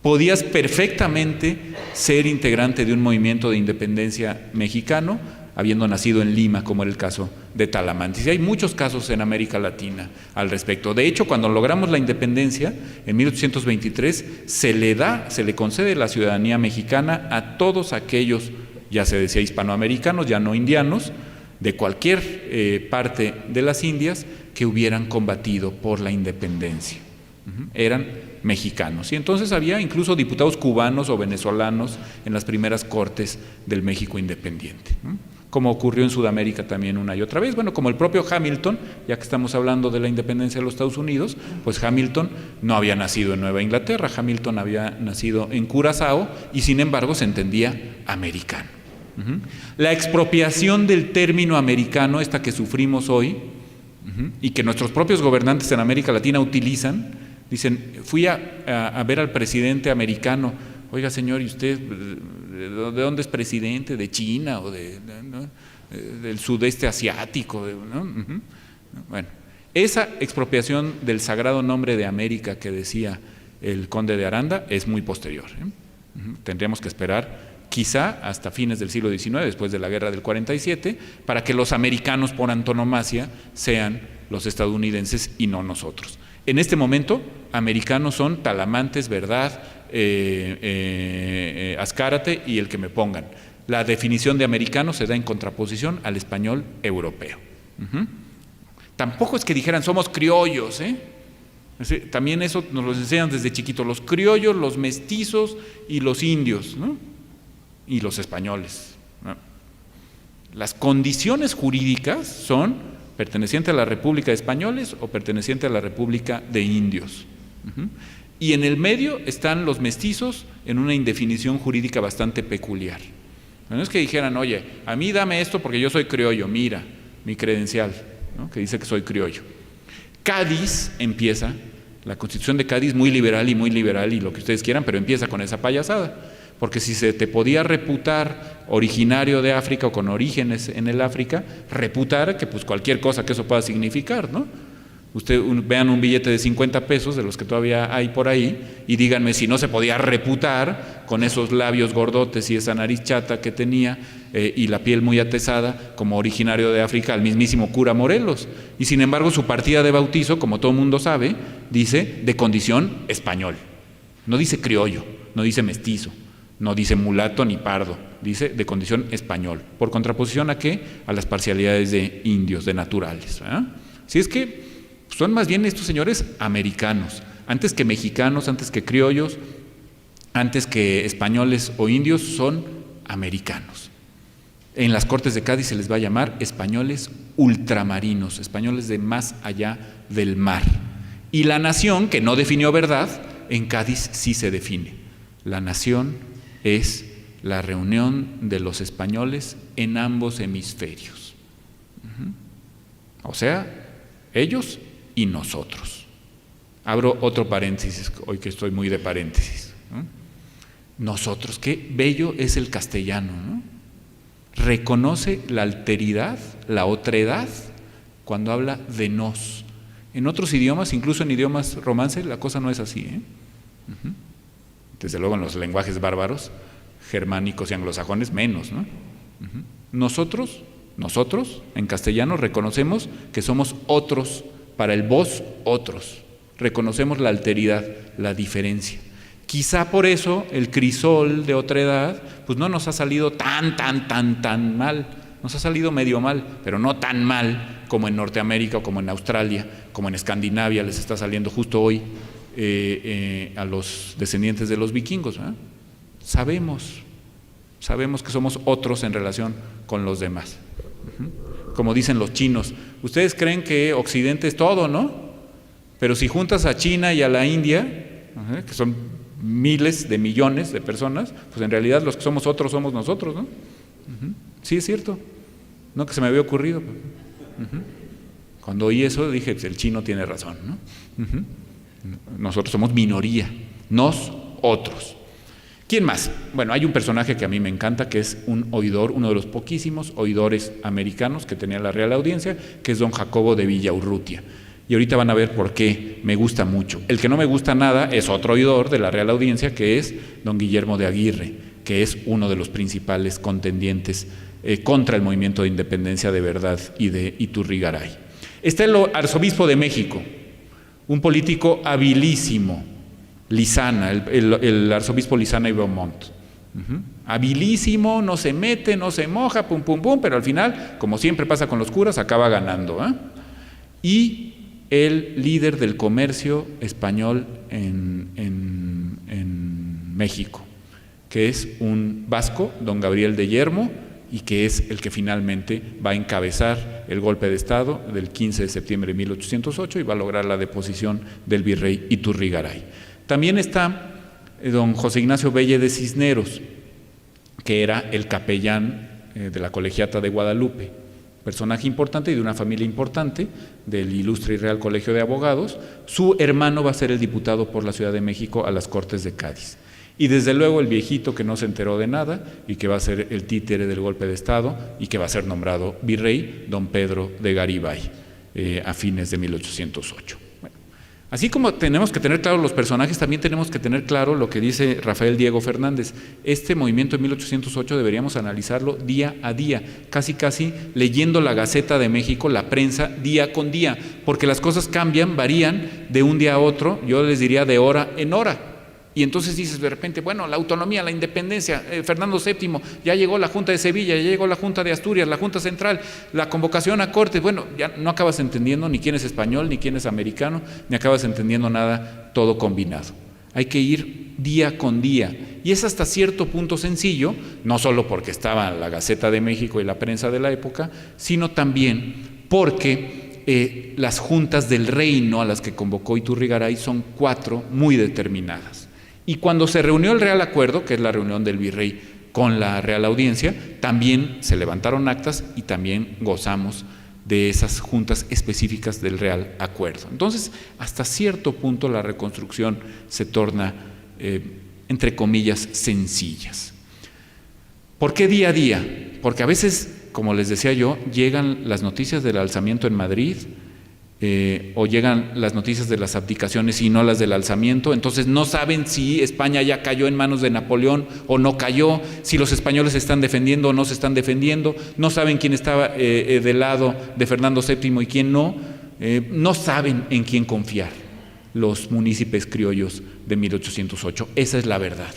Podías perfectamente ser integrante de un movimiento de independencia mexicano, habiendo nacido en Lima, como era el caso de Talamantes. Y hay muchos casos en América Latina al respecto. De hecho, cuando logramos la independencia, en 1823, se le concede la ciudadanía mexicana a todos aquellos, ya se decía hispanoamericanos, ya no indianos, de cualquier parte de las Indias que hubieran combatido por la independencia. Eran mexicanos. Y entonces había incluso diputados cubanos o venezolanos en las primeras cortes del México independiente, ¿no? Como ocurrió en Sudamérica también una y otra vez. Bueno, como el propio Hamilton, ya que estamos hablando de la independencia de los Estados Unidos, pues Hamilton no había nacido en Nueva Inglaterra, Hamilton había nacido en Curazao y sin embargo se entendía americano. La expropiación del término americano, esta que sufrimos hoy, y que nuestros propios gobernantes en América Latina utilizan, dicen, fui a ver al presidente americano. Oiga, señor, ¿y usted de dónde es presidente? ¿De China o del sudeste asiático? ¿No? Bueno, esa expropiación del sagrado nombre de América que decía el conde de Aranda es muy posterior, Tendríamos que esperar quizá hasta fines del siglo XIX, después de la guerra del 47, para que los americanos por antonomasia sean los estadounidenses y no nosotros. En este momento, americanos son Talamantes, Verdad, Azcárate y el que me pongan. La definición de americano se da en contraposición al español europeo. Tampoco es que dijeran somos criollos, También eso nos lo enseñan desde chiquitos, los criollos, los mestizos y los indios, ¿no? Y los españoles, ¿no? Las condiciones jurídicas son perteneciente a la República de Españoles o perteneciente a la República de Indios. Y en el medio están los mestizos en una indefinición jurídica bastante peculiar. No es que dijeran, oye, a mí dame esto porque yo soy criollo, mira mi credencial, ¿no? Que dice que soy criollo. Cádiz empieza, la Constitución de Cádiz muy liberal y lo que ustedes quieran, pero empieza con esa payasada. Porque si se te podía reputar originario de África o con orígenes en el África, reputar que pues cualquier cosa que eso pueda significar, ¿no? Vean un billete de 50 pesos, de los que todavía hay por ahí, y díganme si no se podía reputar con esos labios gordotes y esa nariz chata que tenía y la piel muy atezada como originario de África al mismísimo cura Morelos. Y sin embargo su partida de bautizo, como todo mundo sabe, dice de condición español. No dice criollo, no dice mestizo, no dice mulato ni pardo, dice de condición español. ¿Por contraposición a qué? A las parcialidades de indios, de naturales, ¿verdad? Si es que son más bien estos señores americanos, antes que mexicanos, antes que criollos, antes que españoles o indios, son americanos. En las Cortes de Cádiz se les va a llamar españoles ultramarinos, españoles de más allá del mar. Y la nación, que no definió Verdad, en Cádiz sí se define. La nación es la reunión de los españoles en ambos hemisferios. O sea, ellos y nosotros. Abro otro paréntesis, hoy que estoy muy de paréntesis, ¿no? Nosotros, qué bello es el castellano, ¿no? Reconoce la alteridad, la otredad, cuando habla de nos. En otros idiomas, incluso en idiomas romance, la cosa no es así, Desde luego en los lenguajes bárbaros, germánicos y anglosajones, menos, ¿no? Nosotros, en castellano, reconocemos que somos otros, para el vos, otros. Reconocemos la alteridad, la diferencia. Quizá por eso el crisol de otredad, pues no nos ha salido tan mal Nos ha salido medio mal, pero no tan mal como en Norteamérica o como en Australia, como en Escandinavia les está saliendo justo hoy a los descendientes de los vikingos, ¿verdad? Sabemos que somos otros en relación con los demás. Como dicen los chinos, ustedes creen que Occidente es todo, ¿no? Pero si juntas a China y a la India, que son miles de millones de personas, pues en realidad los que somos otros somos nosotros, ¿no? Sí, es cierto. No que se me había ocurrido. Cuando oí eso dije, pues el chino tiene razón, ¿no? Nosotros somos minoría, otros. ¿Quién más? Bueno, hay un personaje que a mí me encanta, que es un oidor, uno de los poquísimos oidores americanos que tenía la Real Audiencia, que es don Jacobo de Villaurrutia. Y ahorita van a ver por qué me gusta mucho. El que no me gusta nada es otro oidor de la Real Audiencia, que es don Guillermo de Aguirre, que es uno de los principales contendientes contra el movimiento de independencia de verdad y de Iturrigaray. Está el arzobispo de México, un político habilísimo, Lizana, el arzobispo Lizana y Beaumont. Habilísimo, no se mete, no se moja, pum, pum, pum, pero al final, como siempre pasa con los curas, acaba ganando. Y el líder del comercio español en México, que es un vasco, don Gabriel de Yermo, y que es el que finalmente va a encabezar el golpe de Estado del 15 de septiembre de 1808 y va a lograr la deposición del virrey Iturrigaray. También está don José Ignacio Belle de Cisneros, que era el capellán de la Colegiata de Guadalupe, personaje importante y de una familia importante del Ilustre y Real Colegio de Abogados. Su hermano va a ser el diputado por la Ciudad de México a las Cortes de Cádiz. Y desde luego el viejito que no se enteró de nada y que va a ser el títere del golpe de Estado y que va a ser nombrado virrey, don Pedro de Garibay, a fines de 1808. Bueno, así como tenemos que tener claro los personajes, también tenemos que tener claro lo que dice Rafael Diego Fernández. Este movimiento de 1808 deberíamos analizarlo día a día, casi leyendo la Gaceta de México, la prensa, día con día, porque las cosas cambian, varían de un día a otro, yo les diría de hora en hora. Y entonces dices de repente, bueno, la autonomía, la independencia, Fernando VII, ya llegó la Junta de Sevilla, ya llegó la Junta de Asturias, la Junta Central, la convocación a Cortes, bueno, ya no acabas entendiendo ni quién es español, ni quién es americano, ni acabas entendiendo nada, todo combinado. Hay que ir día con día, y es hasta cierto punto sencillo, no solo porque estaba la Gaceta de México y la prensa de la época, sino también porque las juntas del reino a las que convocó Iturrigaray son 4 muy determinadas. Y cuando se reunió el Real Acuerdo, que es la reunión del virrey con la Real Audiencia, también se levantaron actas y también gozamos de esas juntas específicas del Real Acuerdo. Entonces, hasta cierto punto la reconstrucción se torna, entre comillas, sencillas. ¿Por qué día a día? Porque a veces, como les decía yo, llegan las noticias del alzamiento en Madrid, o llegan las noticias de las abdicaciones y no las del alzamiento, entonces no saben si España ya cayó en manos de Napoleón o no cayó, si los españoles se están defendiendo o no se están defendiendo, no saben quién estaba del lado de Fernando VII y quién no, no saben en quién confiar los munícipes criollos de 1808, esa es la verdad.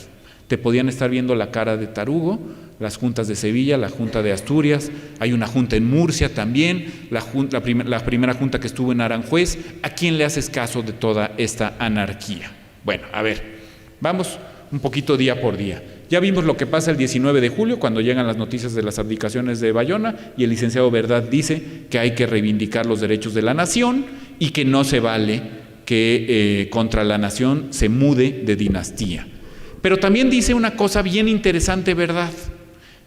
Te podían estar viendo la cara de tarugo, las juntas de Sevilla, la junta de Asturias, hay una junta en Murcia también, la primera junta que estuvo en Aranjuez. ¿A quién le haces caso de toda esta anarquía? Bueno, a ver, vamos un poquito día por día. Ya vimos lo que pasa el 19 de julio, cuando llegan las noticias de las abdicaciones de Bayona y el licenciado Verdad dice que hay que reivindicar los derechos de la nación y que no se vale que contra la nación se mude de dinastía. Pero también dice una cosa bien interesante, ¿verdad?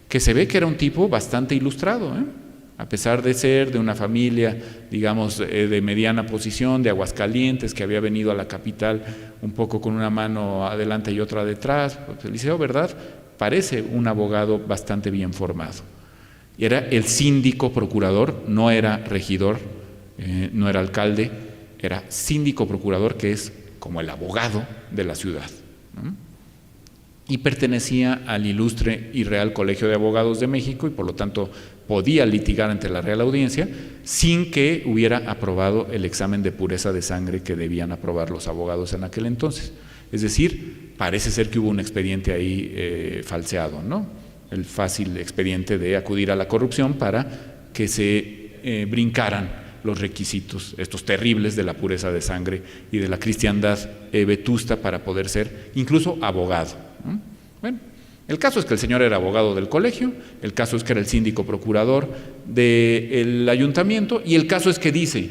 Que se ve que era un tipo bastante ilustrado, a pesar de ser de una familia, digamos, de mediana posición, de Aguascalientes, que había venido a la capital un poco con una mano adelante y otra detrás. Pues Eliseo, ¿verdad? Parece un abogado bastante bien formado. Y era el síndico procurador, no era regidor, no era alcalde, era síndico procurador, que es como el abogado de la ciudad, ¿no? Y pertenecía al Ilustre y Real Colegio de Abogados de México y por lo tanto podía litigar ante la Real Audiencia sin que hubiera aprobado el examen de pureza de sangre que debían aprobar los abogados en aquel entonces. Es decir, parece ser que hubo un expediente ahí falseado, ¿no? el fácil expediente de acudir a la corrupción para que se brincaran los requisitos, estos terribles de la pureza de sangre y de la cristiandad vetusta para poder ser incluso abogado, ¿no? Bueno, el caso es que el señor era abogado del colegio, el caso es que era el síndico procurador del ayuntamiento, y el caso es que dice: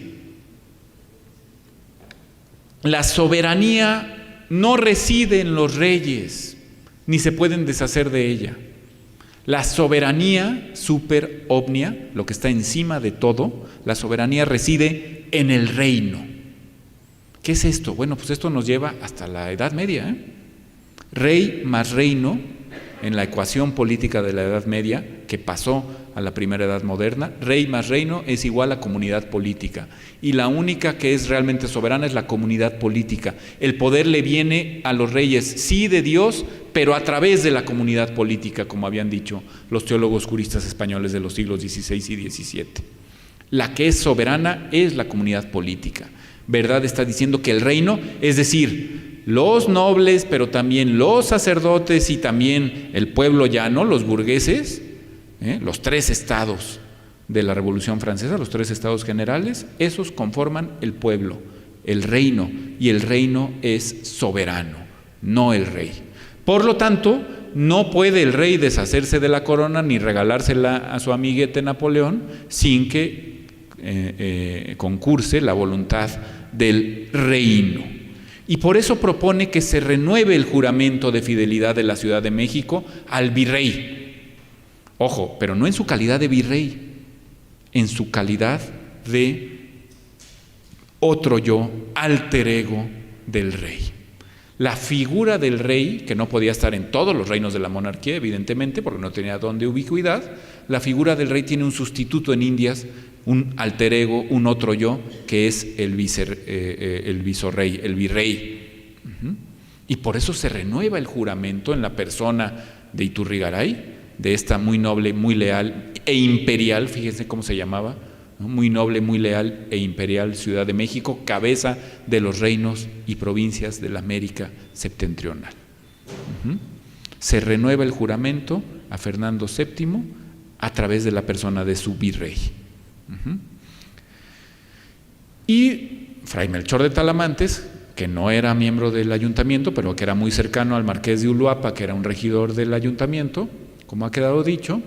la soberanía no reside en los reyes, ni se pueden deshacer de ella. La soberanía super omnia, lo que está encima de todo, la soberanía reside en el reino. ¿Qué es esto? Bueno, pues esto nos lleva hasta la Edad Media, ¿eh? Rey más reino, en la ecuación política de la Edad Media, que pasó a la primera Edad Moderna, rey más reino es igual a comunidad política. Y la única que es realmente soberana es la comunidad política. El poder le viene a los reyes, sí, de Dios, pero a través de la comunidad política, como habían dicho los teólogos juristas españoles de los siglos XVI y XVII. La que es soberana es la comunidad política. ¿Verdad? Está diciendo que el reino, es decir, los nobles, pero también los sacerdotes y también el pueblo llano, los burgueses, los 3 estados de la Revolución Francesa, los 3 estados generales, esos conforman el pueblo, el reino, y el reino es soberano, no el rey. Por lo tanto, no puede el rey deshacerse de la corona ni regalársela a su amiguete Napoleón sin que concurse la voluntad del reino. Y por eso propone que se renueve el juramento de fidelidad de la Ciudad de México al virrey. Ojo, pero no en su calidad de virrey, en su calidad de otro yo, alter ego del rey. La figura del rey, que no podía estar en todos los reinos de la monarquía, evidentemente, porque no tenía don de ubicuidad, la figura del rey tiene un sustituto en Indias, un alter ego, un otro yo, que es el visorrey, el virrey. Y por eso se renueva el juramento en la persona de Iturrigaray, de esta muy noble, muy leal e imperial, fíjense cómo se llamaba, ¿no? Muy noble, muy leal e imperial Ciudad de México, cabeza de los reinos y provincias de la América septentrional. Se renueva el juramento a Fernando VII a través de la persona de su virrey. Y Fray Melchor de Talamantes, que no era miembro del ayuntamiento, pero que era muy cercano al marqués de Uluapa, que era un regidor del ayuntamiento, como ha quedado dicho,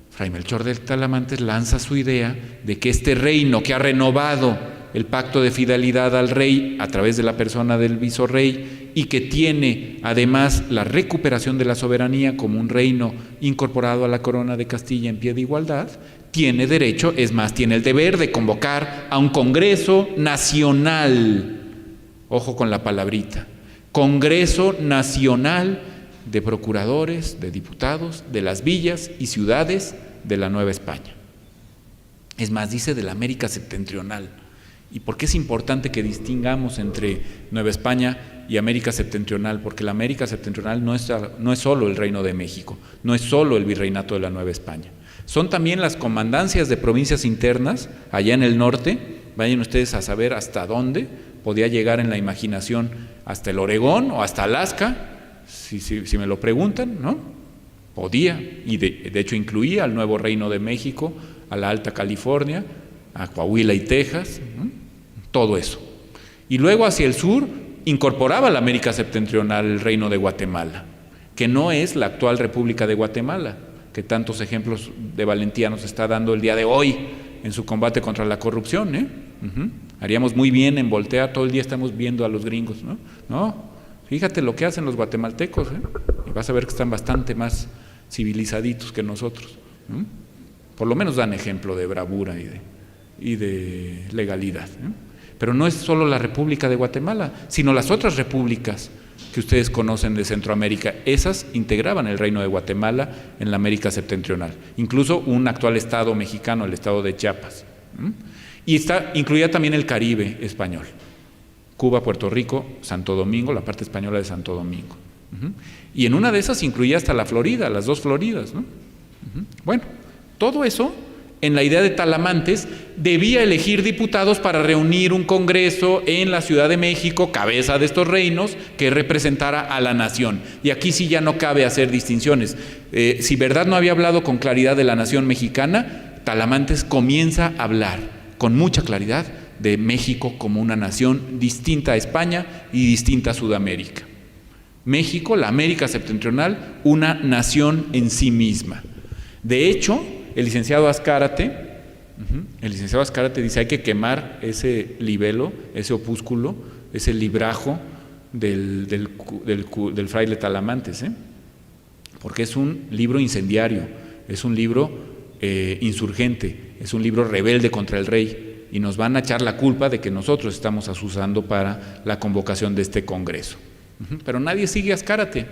Fray Melchor de Talamantes lanza su idea de que este reino que ha renovado el pacto de fidelidad al rey a través de la persona del visorrey y que tiene además la recuperación de la soberanía como un reino incorporado a la corona de Castilla en pie de igualdad, tiene derecho, es más, tiene el deber de convocar a un Congreso Nacional, ojo con la palabrita, Congreso Nacional de procuradores, de diputados, de las villas y ciudades de la Nueva España. Es más, dice de la América septentrional. ¿Y por qué es importante que distingamos entre Nueva España y América septentrional? Porque la América septentrional no es solo el Reino de México, no es solo el virreinato de la Nueva España. Son también las comandancias de provincias internas, allá en el norte, vayan ustedes a saber hasta dónde podía llegar en la imaginación, hasta el Oregón o hasta Alaska, si me lo preguntan, ¿no? Podía, y de hecho incluía al Nuevo Reino de México, a la Alta California, a Coahuila y Texas, ¿no? Todo eso. Y luego hacia el sur incorporaba a la América septentrional el Reino de Guatemala, que no es la actual República de Guatemala, que tantos ejemplos de valentía nos está dando el día de hoy en su combate contra la corrupción, ¿eh? Haríamos muy bien en voltear, todo el día estamos viendo a los gringos, ¿no? No, fíjate lo que hacen los guatemaltecos, ¿eh? Y vas a ver que están bastante más civilizaditos que nosotros, ¿no? Por lo menos dan ejemplo de bravura y de legalidad, ¿no? Pero no es solo la República de Guatemala, sino las otras repúblicas que ustedes conocen de Centroamérica. Esas integraban el Reino de Guatemala en la América septentrional, incluso un actual estado mexicano, el estado de Chiapas, ¿no? Y incluía también el Caribe español, Cuba, Puerto Rico, Santo Domingo, la parte española de Santo Domingo. Y en una de esas incluía hasta la Florida, las 2 Floridas, ¿no? Bueno, todo eso en la idea de Talamantes, debía elegir diputados para reunir un congreso en la Ciudad de México, cabeza de estos reinos, que representara a la nación. Y aquí sí ya no cabe hacer distinciones. Si Verdad no había hablado con claridad de la nación mexicana, Talamantes comienza a hablar con mucha claridad de México como una nación distinta a España y distinta a Sudamérica. México, la América septentrional, una nación en sí misma. De hecho, el licenciado Azcárate dice: hay que quemar ese libelo, ese opúsculo, ese librajo del fraile Talamantes, porque es un libro incendiario, es un libro insurgente, es un libro rebelde contra el rey, y nos van a echar la culpa de que nosotros estamos asusando para la convocación de este congreso. Pero nadie sigue a Azcárate,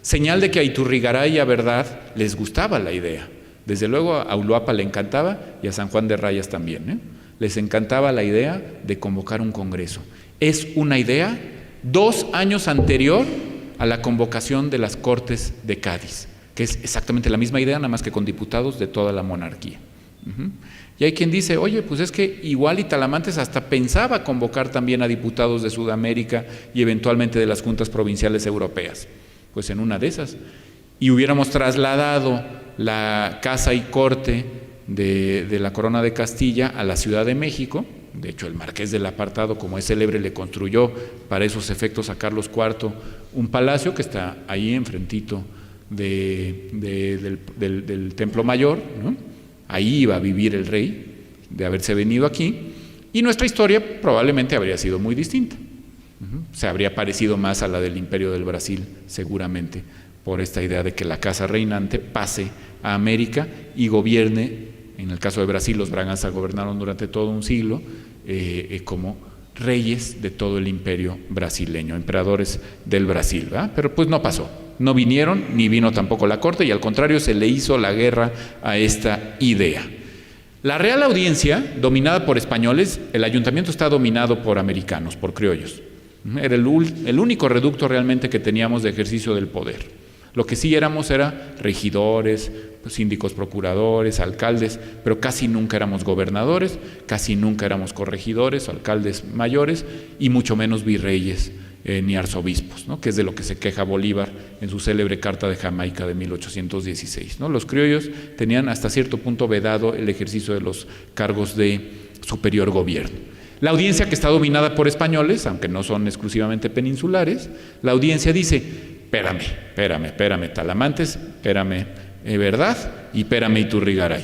señal de que a Iturrigaray y a Verdad les gustaba la idea. Desde luego a Uruapa le encantaba, y a San Juan de Rayas también, les encantaba la idea de convocar un congreso. Es una idea 2 años anterior a la convocación de las Cortes de Cádiz, que es exactamente la misma idea, nada más que con diputados de toda la monarquía. Y hay quien dice: oye, pues es que igual y Talamantes hasta pensaba convocar también a diputados de Sudamérica y eventualmente de las juntas provinciales europeas. Pues en una de esas, y hubiéramos trasladado la casa y corte de la Corona de Castilla a la Ciudad de México. De hecho, el Marqués del Apartado, como es célebre, le construyó para esos efectos a Carlos IV un palacio que está ahí enfrentito del Templo Mayor, ¿no? Ahí iba a vivir el rey, de haberse venido aquí, y nuestra historia probablemente habría sido muy distinta. Se habría parecido más a la del Imperio del Brasil, seguramente, por esta idea de que la casa reinante pase a América y gobierne. En el caso de Brasil, los Braganza gobernaron durante todo un siglo como reyes de todo el imperio brasileño, emperadores del Brasil, ¿verdad? Pero pues no pasó, no vinieron, ni vino tampoco la corte, y al contrario se le hizo la guerra a esta idea. La Real Audiencia, dominada por españoles, el ayuntamiento está dominado por americanos, por criollos. Era el único reducto realmente que teníamos de ejercicio del poder. Lo que sí éramos era regidores, síndicos procuradores, alcaldes, pero casi nunca éramos gobernadores, casi nunca éramos corregidores, alcaldes mayores, y mucho menos virreyes ni arzobispos, ¿no? Que es de lo que se queja Bolívar en su célebre Carta de Jamaica de 1816, ¿no? Los criollos tenían hasta cierto punto vedado el ejercicio de los cargos de superior gobierno. La audiencia, que está dominada por españoles, aunque no son exclusivamente peninsulares, la audiencia dice: espérame, Talamantes, espérame, Verdad, y espérame, Iturrigaray.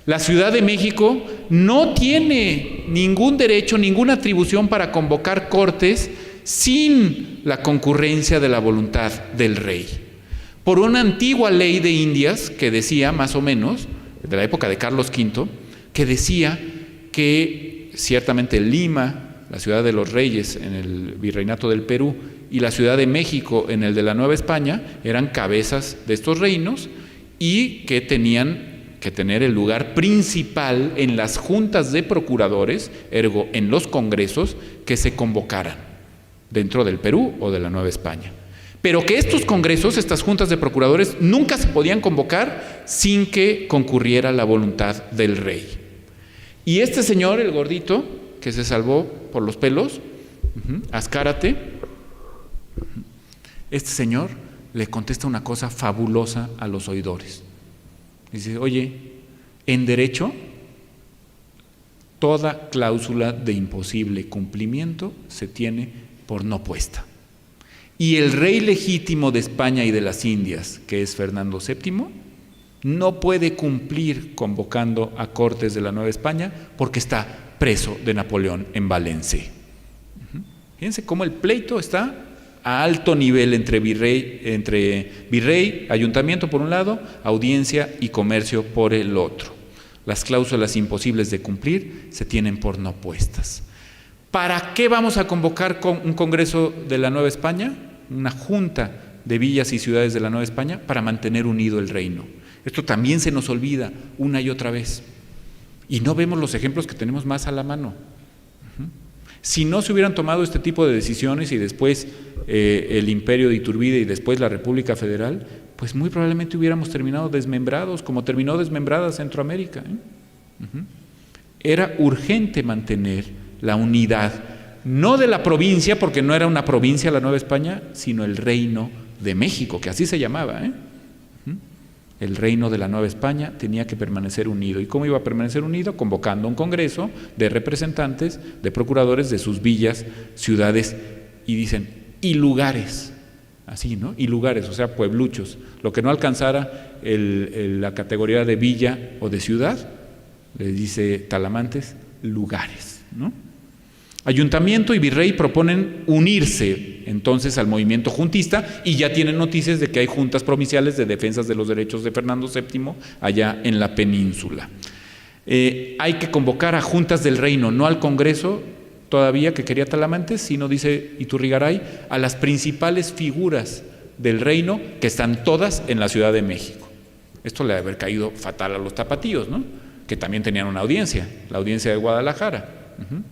La Ciudad de México no tiene ningún derecho, ninguna atribución para convocar cortes sin la concurrencia de la voluntad del rey. Por una antigua ley de Indias que decía, más o menos, de la época de Carlos V, que decía que ciertamente Lima, la ciudad de los reyes en el virreinato del Perú, y la Ciudad de México en el de la Nueva España eran cabezas de estos reinos, y que tenían que tener el lugar principal en las juntas de procuradores, ergo en los congresos que se convocaran dentro del Perú o de la Nueva España. Pero que estos congresos, estas juntas de procuradores, nunca se podían convocar sin que concurriera la voluntad del rey. Y este señor, el gordito, que se salvó por los pelos, Azcárate, este señor le contesta una cosa fabulosa a los oidores. Dice: oye, en derecho, toda cláusula de imposible cumplimiento se tiene por no puesta. Y el rey legítimo de España y de las Indias, que es Fernando VII, no puede cumplir convocando a cortes de la Nueva España porque está preso de Napoleón en Valencia. Fíjense cómo el pleito está a alto nivel entre virrey, ayuntamiento por un lado, audiencia y comercio por el otro. Las cláusulas imposibles de cumplir se tienen por no puestas. ¿Para qué vamos a convocar un congreso de la Nueva España? Una junta de villas y ciudades de la Nueva España para mantener unido el reino. Esto también se nos olvida una y otra vez. Y no vemos los ejemplos que tenemos más a la mano. Si no se hubieran tomado este tipo de decisiones y después el imperio de Iturbide y después la República Federal, pues muy probablemente hubiéramos terminado desmembrados, como terminó desmembrada Centroamérica. Era urgente mantener la unidad, no de la provincia, porque no era una provincia la Nueva España, sino el Reino de México, que así se llamaba, El reino de la Nueva España tenía que permanecer unido. ¿Y cómo iba a permanecer unido? Convocando un congreso de representantes, de procuradores de sus villas, ciudades, y dicen, y lugares, así, ¿no? Y lugares, o sea, puebluchos. Lo que no alcanzara la categoría de villa o de ciudad, le dice Talamantes, lugares, ¿no? Ayuntamiento y virrey proponen unirse entonces al movimiento juntista y ya tienen noticias de que hay juntas provinciales de defensas de los derechos de Fernando VII allá en la península. Hay que convocar a juntas del reino, no al Congreso todavía que quería Talamantes, sino, dice Iturrigaray, a las principales figuras del reino que están todas en la Ciudad de México. Esto le debe haber caído fatal a los tapatíos, ¿no? Que también tenían una audiencia, la audiencia de Guadalajara.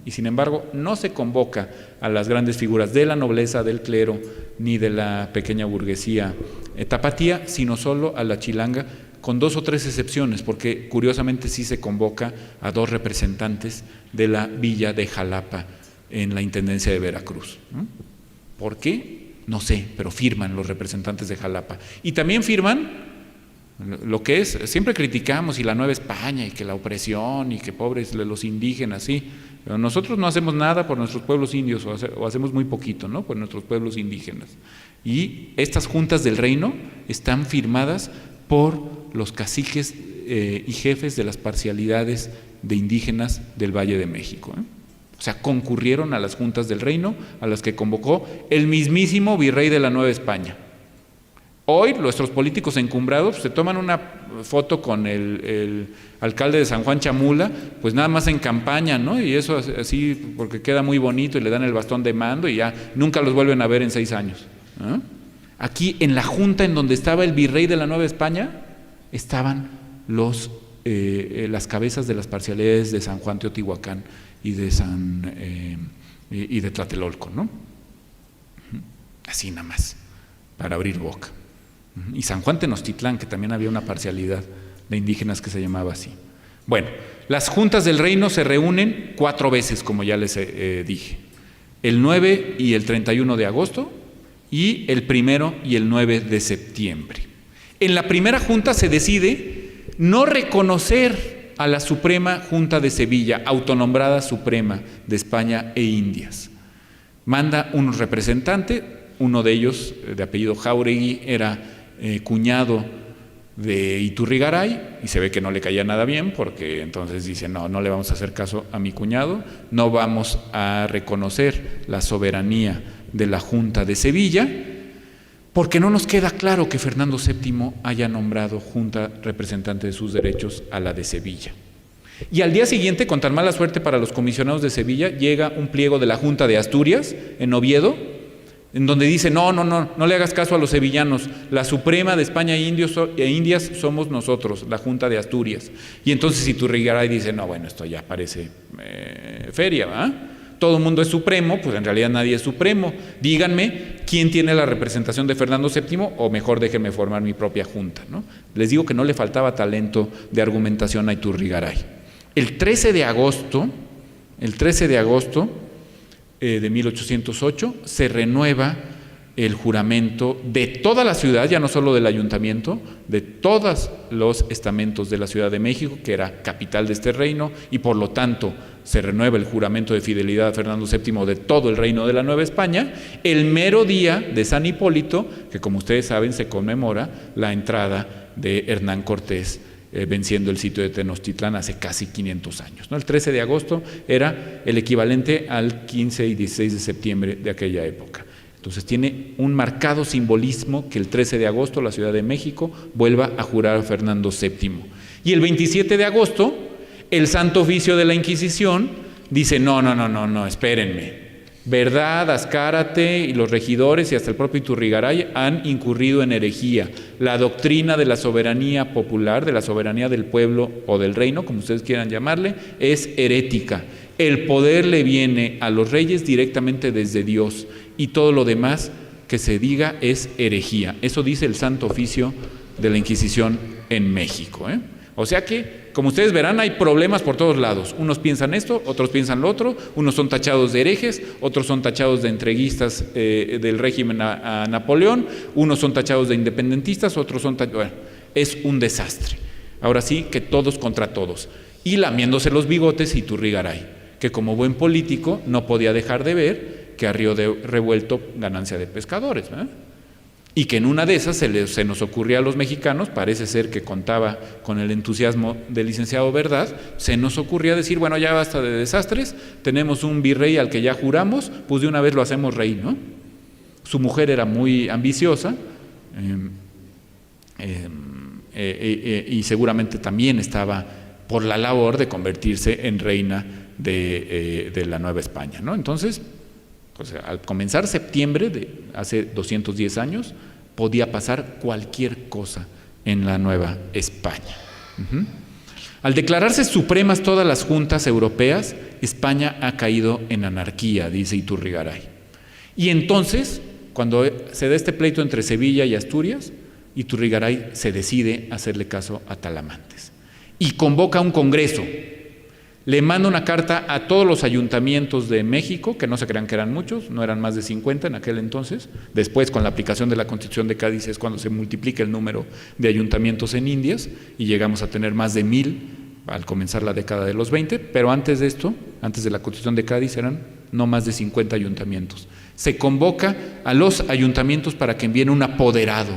Y sin embargo no se convoca a las grandes figuras de la nobleza, del clero, ni de la pequeña burguesía tapatía, sino solo a la chilanga, con 2 o 3 excepciones, porque curiosamente sí se convoca a 2 representantes de la villa de Jalapa en la Intendencia de Veracruz. ¿Por qué? No sé, pero firman los representantes de Jalapa. Y también firman lo que es, siempre criticamos y la Nueva España y que la opresión y que pobres los indígenas, sí, pero nosotros no hacemos nada por nuestros pueblos indios o hacemos muy poquito, ¿no? Por nuestros pueblos indígenas. Y estas juntas del reino están firmadas por los caciques y jefes de las parcialidades de indígenas del Valle de México, O sea, concurrieron a las juntas del reino a las que convocó el mismísimo virrey de la Nueva España. Hoy nuestros políticos encumbrados se toman una foto con el alcalde de San Juan Chamula, pues nada más en campaña, ¿no? Y eso así porque queda muy bonito y le dan el bastón de mando y ya nunca los vuelven a ver en 6 años. Aquí en la junta en donde estaba el virrey de la Nueva España estaban las cabezas de las parcialidades de San Juan Teotihuacán y de Tlatelolco, ¿no? Así nada más, para abrir boca. Y San Juan Tenochtitlán, que también había una parcialidad de indígenas que se llamaba así. Bueno, las juntas del reino se reúnen 4 veces, como ya les dije. El 9 y el 31 de agosto y el 1 y el 9 de septiembre. En la primera junta se decide no reconocer a la Suprema Junta de Sevilla, autonombrada Suprema de España e Indias. Manda un representante, uno de ellos, de apellido Jáuregui, era cuñado de Iturrigaray, y se ve que no le caía nada bien, porque entonces dice, no le vamos a hacer caso a mi cuñado, no vamos a reconocer la soberanía de la Junta de Sevilla, porque no nos queda claro que Fernando VII haya nombrado junta representante de sus derechos a la de Sevilla. Y al día siguiente, con tan mala suerte para los comisionados de Sevilla, llega un pliego de la Junta de Asturias, en Oviedo, en donde dice, no le hagas caso a los sevillanos, la Suprema de España e Indias somos nosotros, la Junta de Asturias. Y entonces Iturrigaray dice, no, bueno, esto ya parece feria, ¿verdad? Todo el mundo es supremo, pues en realidad nadie es supremo. Díganme quién tiene la representación de Fernando VII, o mejor déjenme formar mi propia junta, ¿no? Les digo que no le faltaba talento de argumentación a Iturrigaray. El 13 de agosto de 1808 se renueva el juramento de toda la ciudad, ya no solo del ayuntamiento, de todos los estamentos de la Ciudad de México, que era capital de este reino, y por lo tanto se renueva el juramento de fidelidad a Fernando VII de todo el reino de la Nueva España, el mero día de San Hipólito, que como ustedes saben se conmemora la entrada de Hernán Cortés venciendo el sitio de Tenochtitlán hace casi 500 años, ¿no? El 13 de agosto era el equivalente al 15 y 16 de septiembre de aquella época. Entonces tiene un marcado simbolismo que el 13 de agosto la Ciudad de México vuelva a jurar a Fernando VII. Y el 27 de agosto el Santo Oficio de la Inquisición dice, no, espérenme. Verdad, Azcárate y los regidores y hasta el propio Iturrigaray han incurrido en herejía. La doctrina de la soberanía popular, de la soberanía del pueblo o del reino, como ustedes quieran llamarle, es herética. El poder le viene a los reyes directamente desde Dios y todo lo demás que se diga es herejía. Eso dice el Santo Oficio de la Inquisición en México, O sea que, como ustedes verán, hay problemas por todos lados. Unos piensan esto, otros piensan lo otro, unos son tachados de herejes, otros son tachados de entreguistas del régimen a Napoleón, unos son tachados de independentistas, otros son tachados... Bueno, es un desastre. Ahora sí que todos contra todos. Y lamiéndose los bigotes Iturrigaray, que como buen político no podía dejar de ver que a río revuelto ganancia de pescadores, ¿verdad? Y que en una de esas se nos ocurría a los mexicanos, parece ser que contaba con el entusiasmo del licenciado Verdad, se nos ocurría decir, bueno, ya basta de desastres, tenemos un virrey al que ya juramos, pues de una vez lo hacemos rey, ¿no? Su mujer era muy ambiciosa y seguramente también estaba por la labor de convertirse en reina de la Nueva España, ¿no? Entonces, pues, al comenzar septiembre de hace 210 años, podía pasar cualquier cosa en la Nueva España. Al declararse supremas todas las juntas europeas, España ha caído en anarquía, dice Iturrigaray. Y entonces, cuando se da este pleito entre Sevilla y Asturias, Iturrigaray se decide hacerle caso a Talamantes y convoca un congreso. Le manda una carta a todos los ayuntamientos de México, que no se crean que eran muchos, no eran más de 50 en aquel entonces. Después, con la aplicación de la Constitución de Cádiz, es cuando se multiplica el número de ayuntamientos en Indias y llegamos a tener más de 1000 al comenzar la década de los 20, pero antes de esto, antes de la Constitución de Cádiz, eran no más de 50 ayuntamientos. Se convoca a los ayuntamientos para que envíen un apoderado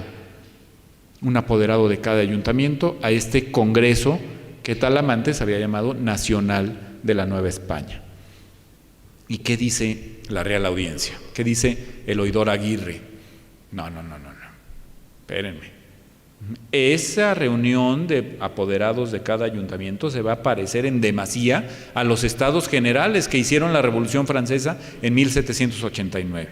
de cada ayuntamiento a este congreso que Talamantes había llamado Nacional de la Nueva España. ¿Y qué dice la Real Audiencia? ¿Qué dice el oidor Aguirre? No, espérenme. Esa reunión de apoderados de cada ayuntamiento se va a parecer en demasía a los estados generales que hicieron la Revolución Francesa en 1789.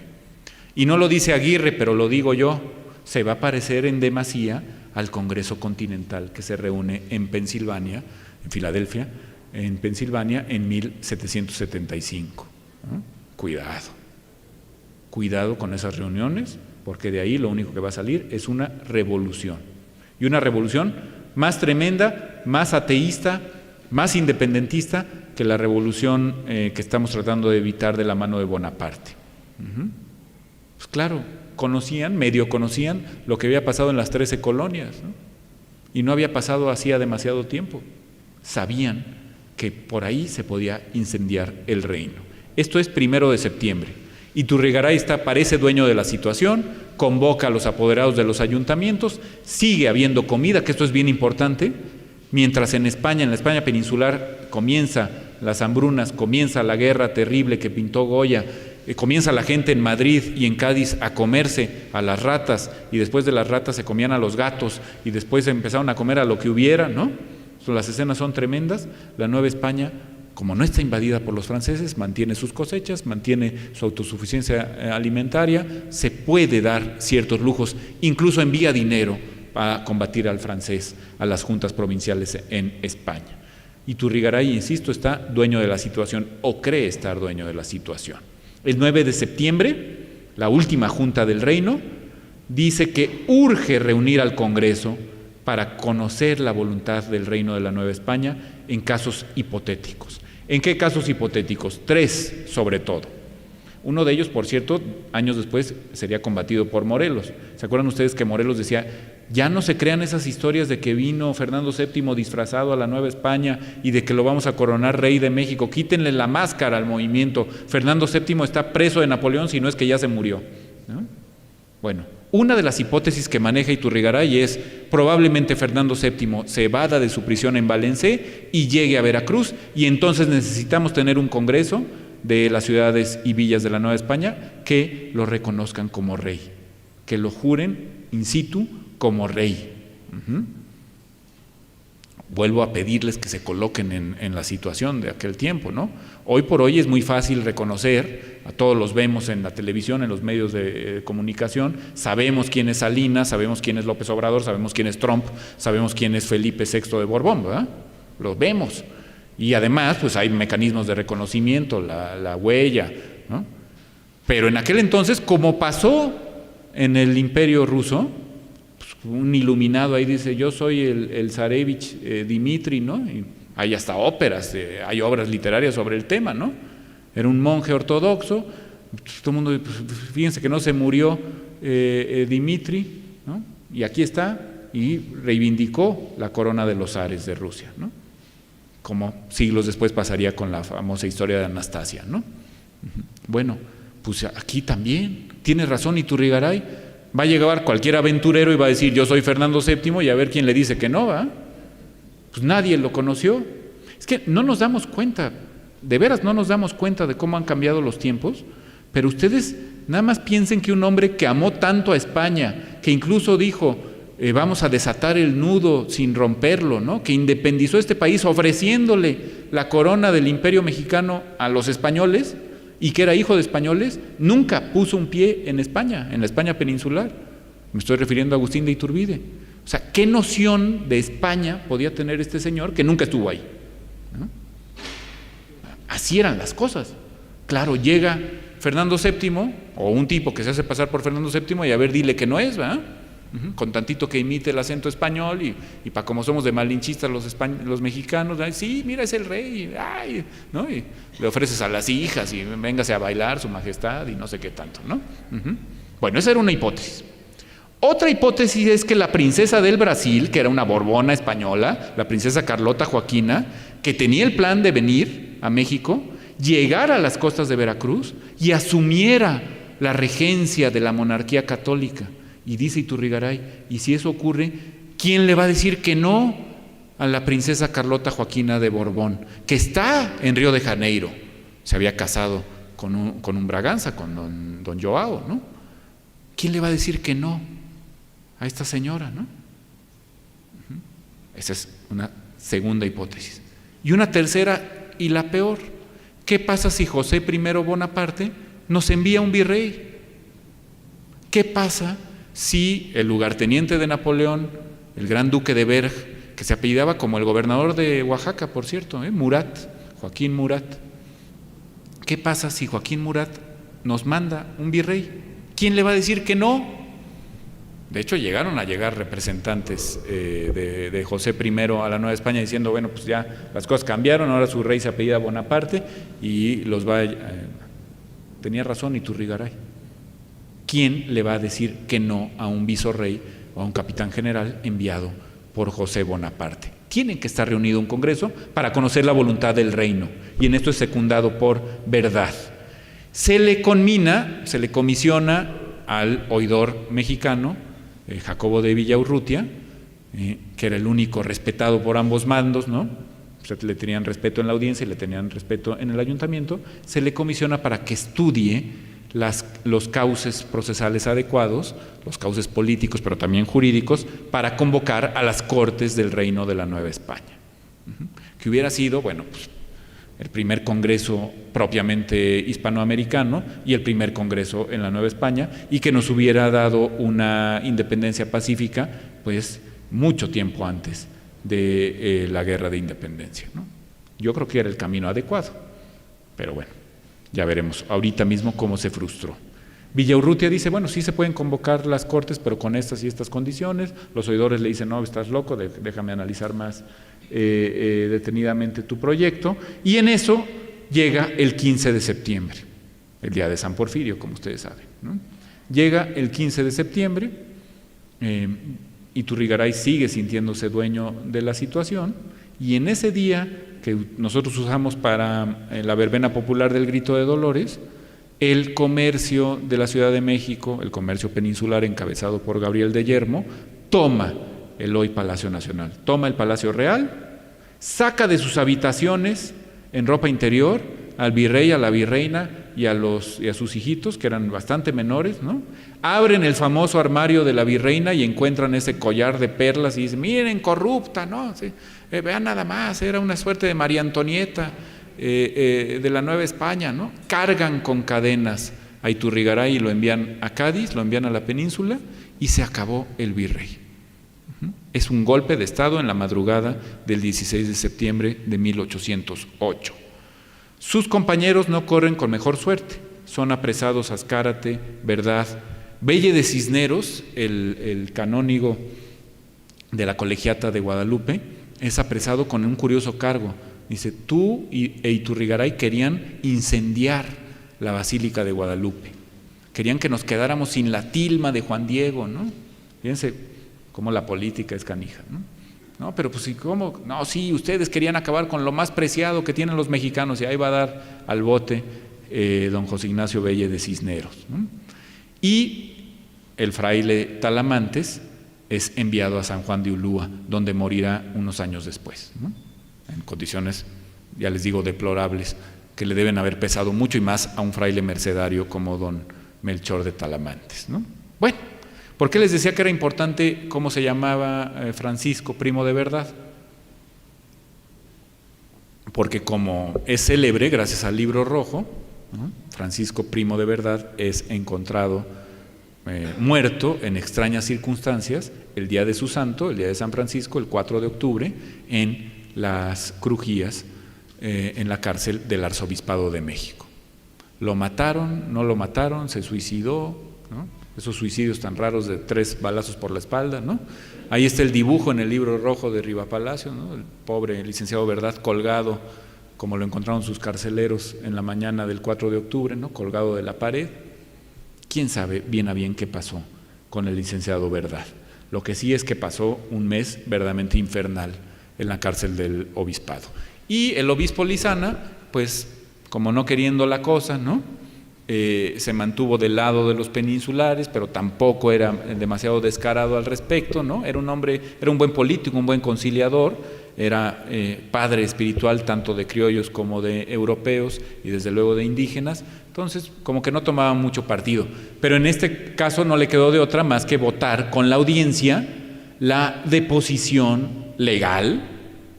Y no lo dice Aguirre, pero lo digo yo, se va a parecer en demasía al Congreso Continental que se reúne en Pensilvania, en Filadelfia, en Pensilvania, en 1775. ¿No? Cuidado con esas reuniones, porque de ahí lo único que va a salir es una revolución. Y una revolución más tremenda, más ateísta, más independentista que la revolución que estamos tratando de evitar de la mano de Bonaparte. Pues claro, medio conocían lo que había pasado en las 13 colonias, ¿no? Y no había pasado hacía demasiado tiempo. Sabían que por ahí se podía incendiar el reino. Esto es 1 de septiembre. Iturrigaray parece dueño de la situación, convoca a los apoderados de los ayuntamientos, sigue habiendo comida, que esto es bien importante, mientras en España, en la España peninsular, comienza las hambrunas, comienza la guerra terrible que pintó Goya, comienza la gente en Madrid y en Cádiz a comerse a las ratas, y después de las ratas se comían a los gatos, y después empezaron a comer a lo que hubiera, ¿no? Las escenas son tremendas. La Nueva España, como no está invadida por los franceses, mantiene sus cosechas, mantiene su autosuficiencia alimentaria, se puede dar ciertos lujos, incluso envía dinero para combatir al francés, a las juntas provinciales en España. Iturrigaray, insisto, está dueño de la situación, o cree estar dueño de la situación. El 9 de septiembre, la última junta del reino, dice que urge reunir al Congreso para conocer la voluntad del reino de la Nueva España en casos hipotéticos. ¿En qué casos hipotéticos? 3 sobre todo. Uno de ellos, por cierto, años después sería combatido por Morelos. ¿Se acuerdan ustedes que Morelos decía, ya no se crean esas historias de que vino Fernando VII disfrazado a la Nueva España y de que lo vamos a coronar rey de México? Quítenle la máscara al movimiento. Fernando VII está preso de Napoleón, si no es que ya se murió, ¿no? Bueno, una de las hipótesis que maneja Iturrigaray es probablemente Fernando VII se evada de su prisión en Valencé y llegue a Veracruz, y entonces necesitamos tener un congreso de las ciudades y villas de la Nueva España que lo reconozcan como rey, que lo juren in situ como rey. Vuelvo a pedirles que se coloquen en la situación de aquel tiempo, ¿no? Hoy por hoy es muy fácil reconocer, a todos los vemos en la televisión, en los medios de comunicación, sabemos quién es Salinas, sabemos quién es López Obrador, sabemos quién es Trump, sabemos quién es Felipe VI de Borbón, ¿verdad? Los vemos. Y además, pues hay mecanismos de reconocimiento, la huella, ¿no? Pero en aquel entonces, como pasó en el Imperio Ruso, pues un iluminado ahí dice, yo soy el zarevich Dimitri, ¿no? Y hay hasta óperas, hay obras literarias sobre el tema, ¿no? Era un monje ortodoxo, todo el mundo, pues, fíjense que no se murió Dimitri, ¿no? Y aquí está, y reivindicó la corona de los zares de Rusia, ¿no? Como siglos después pasaría con la famosa historia de Anastasia, ¿no? Bueno, pues aquí también, tienes razón Iturrigaray, va a llegar cualquier aventurero y va a decir, yo soy Fernando VII, y a ver quién le dice que no, ¿va? Pues nadie lo conoció. Es que no nos damos cuenta, de veras no nos damos cuenta de cómo han cambiado los tiempos, pero ustedes nada más piensen que un hombre que amó tanto a España, que incluso dijo, vamos a desatar el nudo sin romperlo, ¿no? Que independizó este país ofreciéndole la corona del Imperio Mexicano a los españoles, y que era hijo de españoles, nunca puso un pie en España, en la España peninsular. Me estoy refiriendo a Agustín de Iturbide. O sea, ¿qué noción de España podía tener este señor que nunca estuvo ahí? ¿No? Así eran las cosas. Claro, llega Fernando VII, o un tipo que se hace pasar por Fernando VII, y a ver, dile que no es, ¿verdad? Con tantito que imite el acento español, y para como somos de malinchistas los mexicanos, sí, mira, es el rey, ay, ¿no? Y le ofreces a las hijas y véngase a bailar su majestad y no sé qué tanto, ¿no? Bueno, esa era una hipótesis. Otra hipótesis es que la princesa del Brasil, que era una borbona española, la princesa Carlota Joaquina, que tenía el plan de venir a México, llegara a las costas de Veracruz y asumiera la regencia de la monarquía católica. Y dice Iturrigaray, y si eso ocurre, ¿quién le va a decir que no a la princesa Carlota Joaquina de Borbón, que está en Río de Janeiro? Se había casado con un Braganza, con don Joao, ¿no? ¿Quién le va a decir que no a esta señora, ¿no? Esa es una segunda hipótesis. Y una tercera y la peor, ¿qué pasa si José I Bonaparte nos envía un virrey? ¿Qué pasa si el lugarteniente de Napoleón, el gran duque de Berg, que se apellidaba como el gobernador de Oaxaca, por cierto, Murat, Joaquín Murat, ¿qué pasa si Joaquín Murat nos manda un virrey? ¿Quién le va a decir que no? De hecho, llegaron a llegar representantes de José I a la Nueva España diciendo, bueno, pues ya las cosas cambiaron, ahora su rey se apellida Bonaparte y los va tenía razón Iturrigaray. ¿Quién le va a decir que no a un visorrey o a un capitán general enviado por José Bonaparte? Tiene que estar reunido un congreso para conocer la voluntad del reino, y en esto es secundado por verdad. Se le comisiona al oidor mexicano, Jacobo de Villaurrutia, que era el único respetado por ambos mandos, ¿no? O sea, le tenían respeto en la audiencia y le tenían respeto en el ayuntamiento. Se le comisiona para que estudie los cauces procesales adecuados, los cauces políticos, pero también jurídicos, para convocar a las Cortes del Reino de la Nueva España. Que hubiera sido, bueno, pues, el primer congreso propiamente hispanoamericano y el primer congreso en la Nueva España, y que nos hubiera dado una independencia pacífica, pues, mucho tiempo antes de la Guerra de Independencia, ¿no? Yo creo que era el camino adecuado, pero bueno, ya veremos ahorita mismo cómo se frustró. Villaurrutia dice, bueno, sí se pueden convocar las Cortes, pero con estas y estas condiciones. Los oidores le dicen, no, estás loco, déjame analizar más detenidamente tu proyecto. Y en eso llega el 15 de septiembre, el día de San Porfirio, como ustedes saben, ¿no? Llega el 15 de septiembre, Iturrigaray sigue sintiéndose dueño de la situación, y en ese día que nosotros usamos para la verbena popular del Grito de Dolores, el comercio de la Ciudad de México, el comercio peninsular encabezado por Gabriel de Yermo, toma el hoy Palacio Nacional, toma el Palacio Real, saca de sus habitaciones en ropa interior al virrey, a la virreina y a sus hijitos, que eran bastante menores, ¿no? Abren el famoso armario de la virreina y encuentran ese collar de perlas y dicen, miren, corrupta, ¿no? Sí, vean nada más, era una suerte de María Antonieta de la Nueva España, ¿no? Cargan con cadenas a Iturrigaray y lo envían a Cádiz, lo envían a la península, y se acabó el virrey. Es un golpe de Estado en la madrugada del 16 de septiembre de 1808. Sus compañeros no corren con mejor suerte, son apresados Azcárate, Verdad, Belle de Cisneros, el canónigo de la Colegiata de Guadalupe, es apresado con un curioso cargo. Dice, tú e Iturrigaray querían incendiar la Basílica de Guadalupe. Querían que nos quedáramos sin la tilma de Juan Diego, ¿no? Fíjense cómo la política es canija, ¿no? No, pero pues ¿cómo? No, sí, ustedes querían acabar con lo más preciado que tienen los mexicanos, y ahí va a dar al bote don José Ignacio Belle de Cisneros, ¿no? Y el fraile Talamantes es enviado a San Juan de Ulúa, donde morirá unos años después, ¿no? En condiciones, ya les digo, deplorables, que le deben haber pesado mucho, y más a un fraile mercedario como don Melchor de Talamantes, ¿no? Bueno, ¿por qué les decía que era importante cómo se llamaba Francisco Primo de Verdad? Porque como es célebre gracias al Libro Rojo, ¿no? Francisco Primo de Verdad es encontrado muerto en extrañas circunstancias el día de su santo, el día de San Francisco, el 4 de octubre, en las Crujías, en la cárcel del Arzobispado de México. ¿Lo mataron? ¿No lo mataron? ¿Se suicidó? ¿No? Esos suicidios tan raros de 3 balazos por la espalda, ¿no? Ahí está el dibujo en el Libro Rojo de Rivapalacio, ¿no? El pobre licenciado Verdad colgado, como lo encontraron sus carceleros en la mañana del 4 de octubre, ¿no? Colgado de la pared. ¿Quién sabe bien a bien qué pasó con el licenciado Verdad? Lo que sí es que pasó un mes verdaderamente infernal en la cárcel del obispado. Y el obispo Lizana, pues como no queriendo la cosa, ¿no? Se mantuvo del lado de los peninsulares, pero tampoco era demasiado descarado al respecto, ¿no? Era un hombre, era un buen político, un buen conciliador, era padre espiritual tanto de criollos como de europeos y desde luego de indígenas. Entonces, como que no tomaba mucho partido, pero en este caso no le quedó de otra más que votar con la audiencia la deposición legal,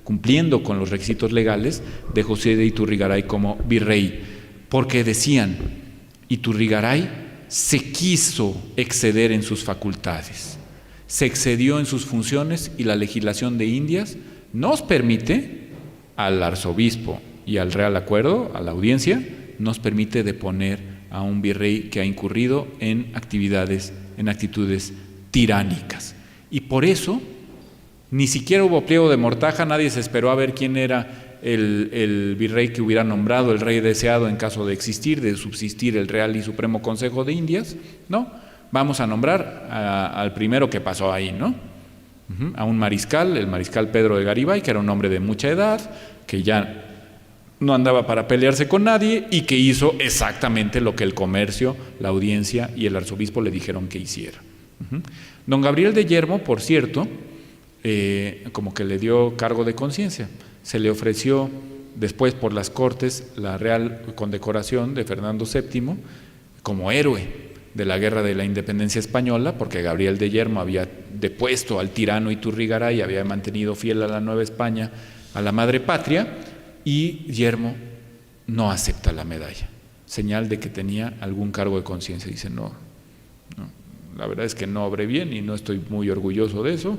cumpliendo con los requisitos legales, de José de Iturrigaray como virrey, porque decían, Iturrigaray se quiso exceder en sus facultades, se excedió en sus funciones, y la legislación de Indias nos permite al arzobispo y al Real Acuerdo, a la audiencia, nos permite deponer a un virrey que ha incurrido en actividades, en actitudes tiránicas. Y por eso ni siquiera hubo pliego de mortaja, nadie se esperó a ver quién era el virrey que hubiera nombrado el rey deseado en caso de existir, de subsistir el Real y Supremo Consejo de Indias, ¿no? Vamos a nombrar al primero que pasó ahí, ¿no? A un mariscal, el mariscal Pedro de Garibay, que era un hombre de mucha edad, que ya no andaba para pelearse con nadie y que hizo exactamente lo que el comercio, la audiencia y el arzobispo le dijeron que hiciera. Don Gabriel de Yermo, por cierto, como que le dio cargo de conciencia. Se le ofreció después por las Cortes la Real Condecoración de Fernando VII como héroe de la Guerra de la Independencia Española, porque Gabriel de Yermo había depuesto al tirano Iturrigaray y había mantenido fiel a la Nueva España, a la madre patria, y Yermo no acepta la medalla, señal de que tenía algún cargo de conciencia. Dice, no, la verdad es que no obré bien y no estoy muy orgulloso de eso,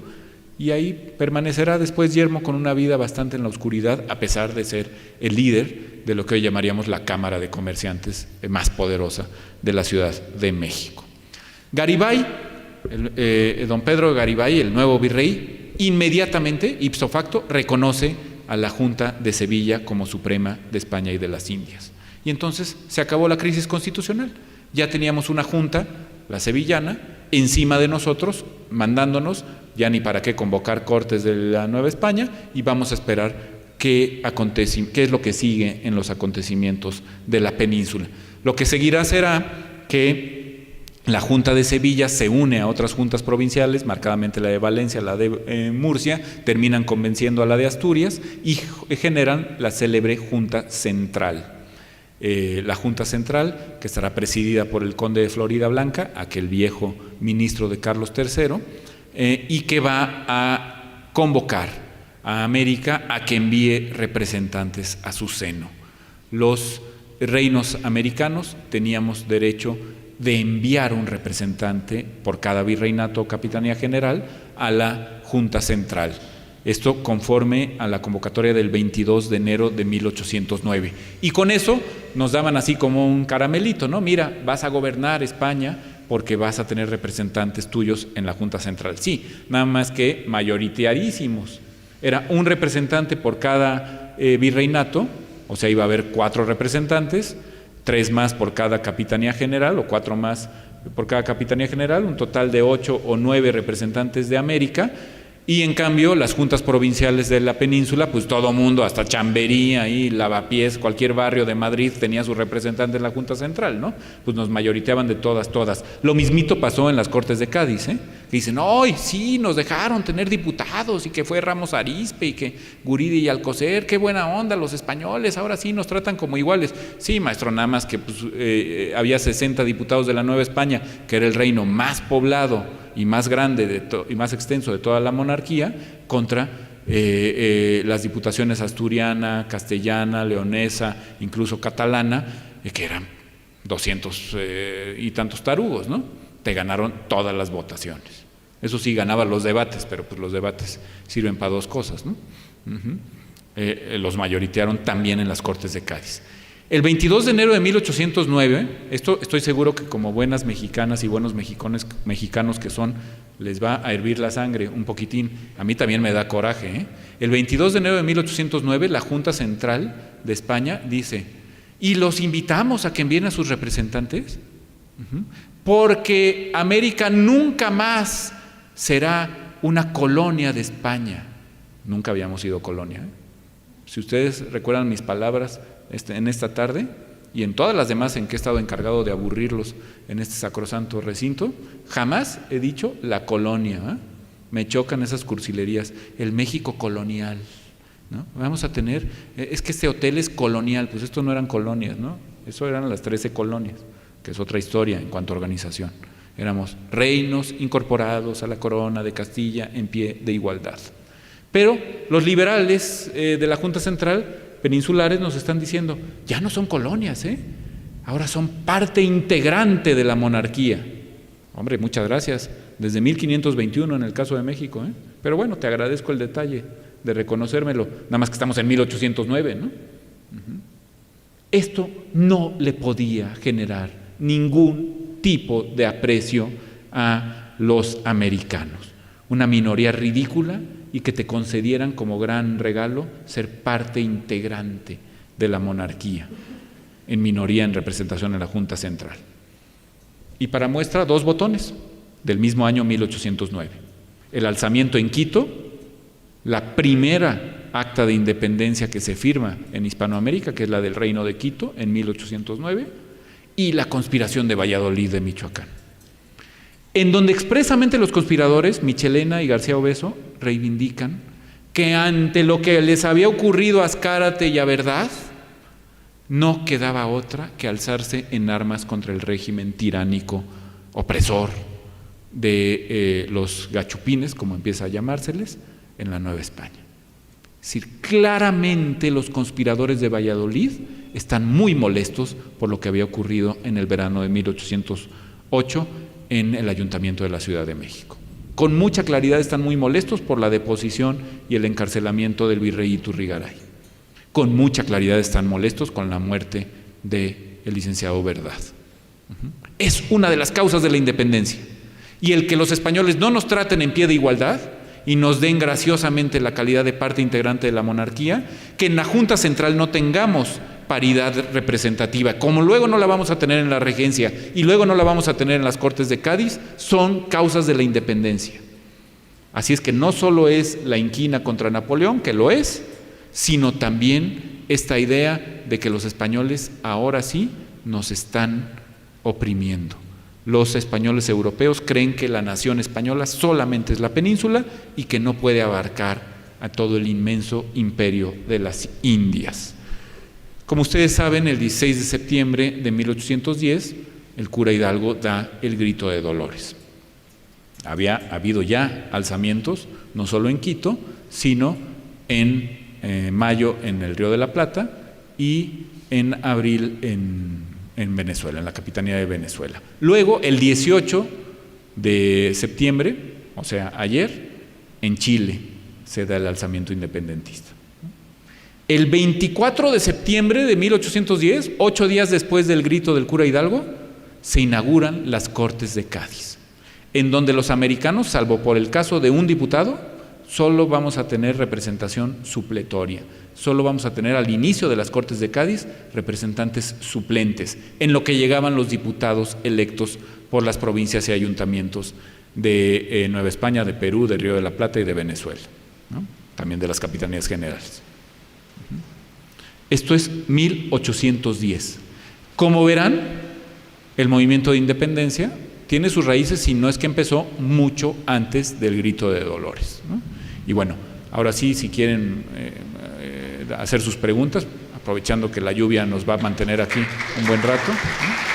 y ahí permanecerá después Yermo con una vida bastante en la oscuridad, a pesar de ser el líder de lo que hoy llamaríamos la Cámara de Comerciantes más poderosa de la Ciudad de México. Garibay, don Pedro de Garibay, el nuevo virrey, inmediatamente, ipso facto, reconoce a la Junta de Sevilla como suprema de España y de las Indias. Y entonces se acabó la crisis constitucional. Ya teníamos una junta, la sevillana, encima de nosotros, mandándonos, ya ni para qué convocar cortes de la Nueva España, y vamos a esperar qué es lo que sigue en los acontecimientos de la península. Lo que seguirá será que la Junta de Sevilla se une a otras juntas provinciales, marcadamente la de Valencia, la de Murcia, terminan convenciendo a la de Asturias y generan la célebre Junta Central. La Junta Central, que estará presidida por el conde de Florida Blanca, aquel viejo ministro de Carlos III, y que va a convocar a América a que envíe representantes a su seno. Los reinos americanos teníamos derecho de enviar un representante por cada virreinato o capitanía general a la Junta Central. Esto conforme a la convocatoria del 22 de enero de 1809. Y con eso nos daban así como un caramelito, ¿no? Mira, vas a gobernar España porque vas a tener representantes tuyos en la Junta Central. Sí, nada más que mayoritarísimos. Era un representante por cada virreinato, o sea, iba a haber 4 representantes, 3 más por cada capitanía general o 4 más por cada capitanía general, un total de 8 o 9 representantes de América. Y en cambio, las juntas provinciales de la península, pues todo mundo, hasta Chamberí, ahí, Lavapiés, cualquier barrio de Madrid tenía su representante en la Junta Central, ¿no? Pues nos mayoriteaban de todas. Lo mismito pasó en las Cortes de Cádiz, que dicen, ¡ay, sí, nos dejaron tener diputados! Y que fue Ramos Arizpe y que Guridi y Alcocer, ¡qué buena onda los españoles! Ahora sí nos tratan como iguales. Sí, maestro, nada más que pues, había 60 diputados de la Nueva España, que era el reino más poblado y más grande y más extenso de toda la monarquía, contra las diputaciones asturiana, castellana, leonesa, incluso catalana, que eran 200 y tantos tarugos, ¿no? Te ganaron todas las votaciones. Eso sí, ganaban los debates, pero pues los debates sirven para 2 cosas, ¿no? Los mayoritearon también en las Cortes de Cádiz. El 22 de enero de 1809, esto estoy seguro que como buenas mexicanas y buenos mexicanos que son, les va a hervir la sangre un poquitín. A mí también me da coraje, El 22 de enero de 1809, la Junta Central de España dice, y los invitamos a que envíen a sus representantes, porque América nunca más será una colonia de España. Nunca habíamos sido colonia, Si ustedes recuerdan mis palabras en esta tarde y en todas las demás en que he estado encargado de aburrirlos en este sacrosanto recinto, jamás he dicho la colonia, Me chocan esas cursilerías, el México colonial, ¿no? Vamos a tener, es que este hotel es colonial, pues esto no eran colonias, ¿no? Eso eran las 13 colonias, que es otra historia en cuanto a organización. Éramos reinos incorporados a la corona de Castilla en pie de igualdad. Pero los liberales de la Junta Central peninsulares nos están diciendo, ya no son colonias, ahora son parte integrante de la monarquía. Hombre, muchas gracias, desde 1521 en el caso de México, pero bueno, te agradezco el detalle de reconocérmelo, nada más que estamos en 1809, ¿no? Esto no le podía generar ningún tipo de aprecio a los americanos, una minoría ridícula y que te concedieran como gran regalo ser parte integrante de la monarquía, en minoría en representación en la Junta Central. Y para muestra 2 botones del mismo año 1809. El alzamiento en Quito, la primera acta de independencia que se firma en Hispanoamérica, que es la del Reino de Quito en 1809, y la conspiración de Valladolid de Michoacán, en donde expresamente los conspiradores, Michelena y García Obeso, reivindican que ante lo que les había ocurrido a Azcárate y a Verdad, no quedaba otra que alzarse en armas contra el régimen tiránico, opresor de los gachupines, como empieza a llamárseles, en la Nueva España. Es decir, claramente los conspiradores de Valladolid están muy molestos por lo que había ocurrido en el verano de 1808 en el Ayuntamiento de la Ciudad de México. Con mucha claridad están muy molestos por la deposición y el encarcelamiento del virrey Iturrigaray. Con mucha claridad están molestos con la muerte del licenciado Verdad. Es una de las causas de la independencia. Y el que los españoles no nos traten en pie de igualdad y nos den graciosamente la calidad de parte integrante de la monarquía, que en la Junta Central no tengamos paridad representativa, como luego no la vamos a tener en la regencia y luego no la vamos a tener en las Cortes de Cádiz, son causas de la independencia. Así es que no solo es la inquina contra Napoleón, que lo es, sino también esta idea de que los españoles ahora sí nos están oprimiendo. Los españoles europeos creen que la nación española solamente es la península y que no puede abarcar a todo el inmenso imperio de las Indias. Como ustedes saben, el 16 de septiembre de 1810, el cura Hidalgo da el grito de dolores. Había habido ya alzamientos, no solo en Quito, sino en mayo en el Río de la Plata y en abril en Venezuela, en la Capitanía de Venezuela. Luego, el 18 de septiembre, o sea, ayer, en Chile se da el alzamiento independentista. El 24 de septiembre de 1810, 8 días después del grito del cura Hidalgo, se inauguran las Cortes de Cádiz, en donde los americanos, salvo por el caso de un diputado, solo vamos a tener representación supletoria, solo vamos a tener al inicio de las Cortes de Cádiz representantes suplentes, en lo que llegaban los diputados electos por las provincias y ayuntamientos de Nueva España, de Perú, de Río de la Plata y de Venezuela, ¿no? También de las capitanías generales. Esto es 1810. Como verán, el movimiento de independencia tiene sus raíces, si no es que empezó mucho antes del Grito de Dolores, ¿no? Y bueno, ahora sí, si quieren hacer sus preguntas, aprovechando que la lluvia nos va a mantener aquí un buen rato, ¿no?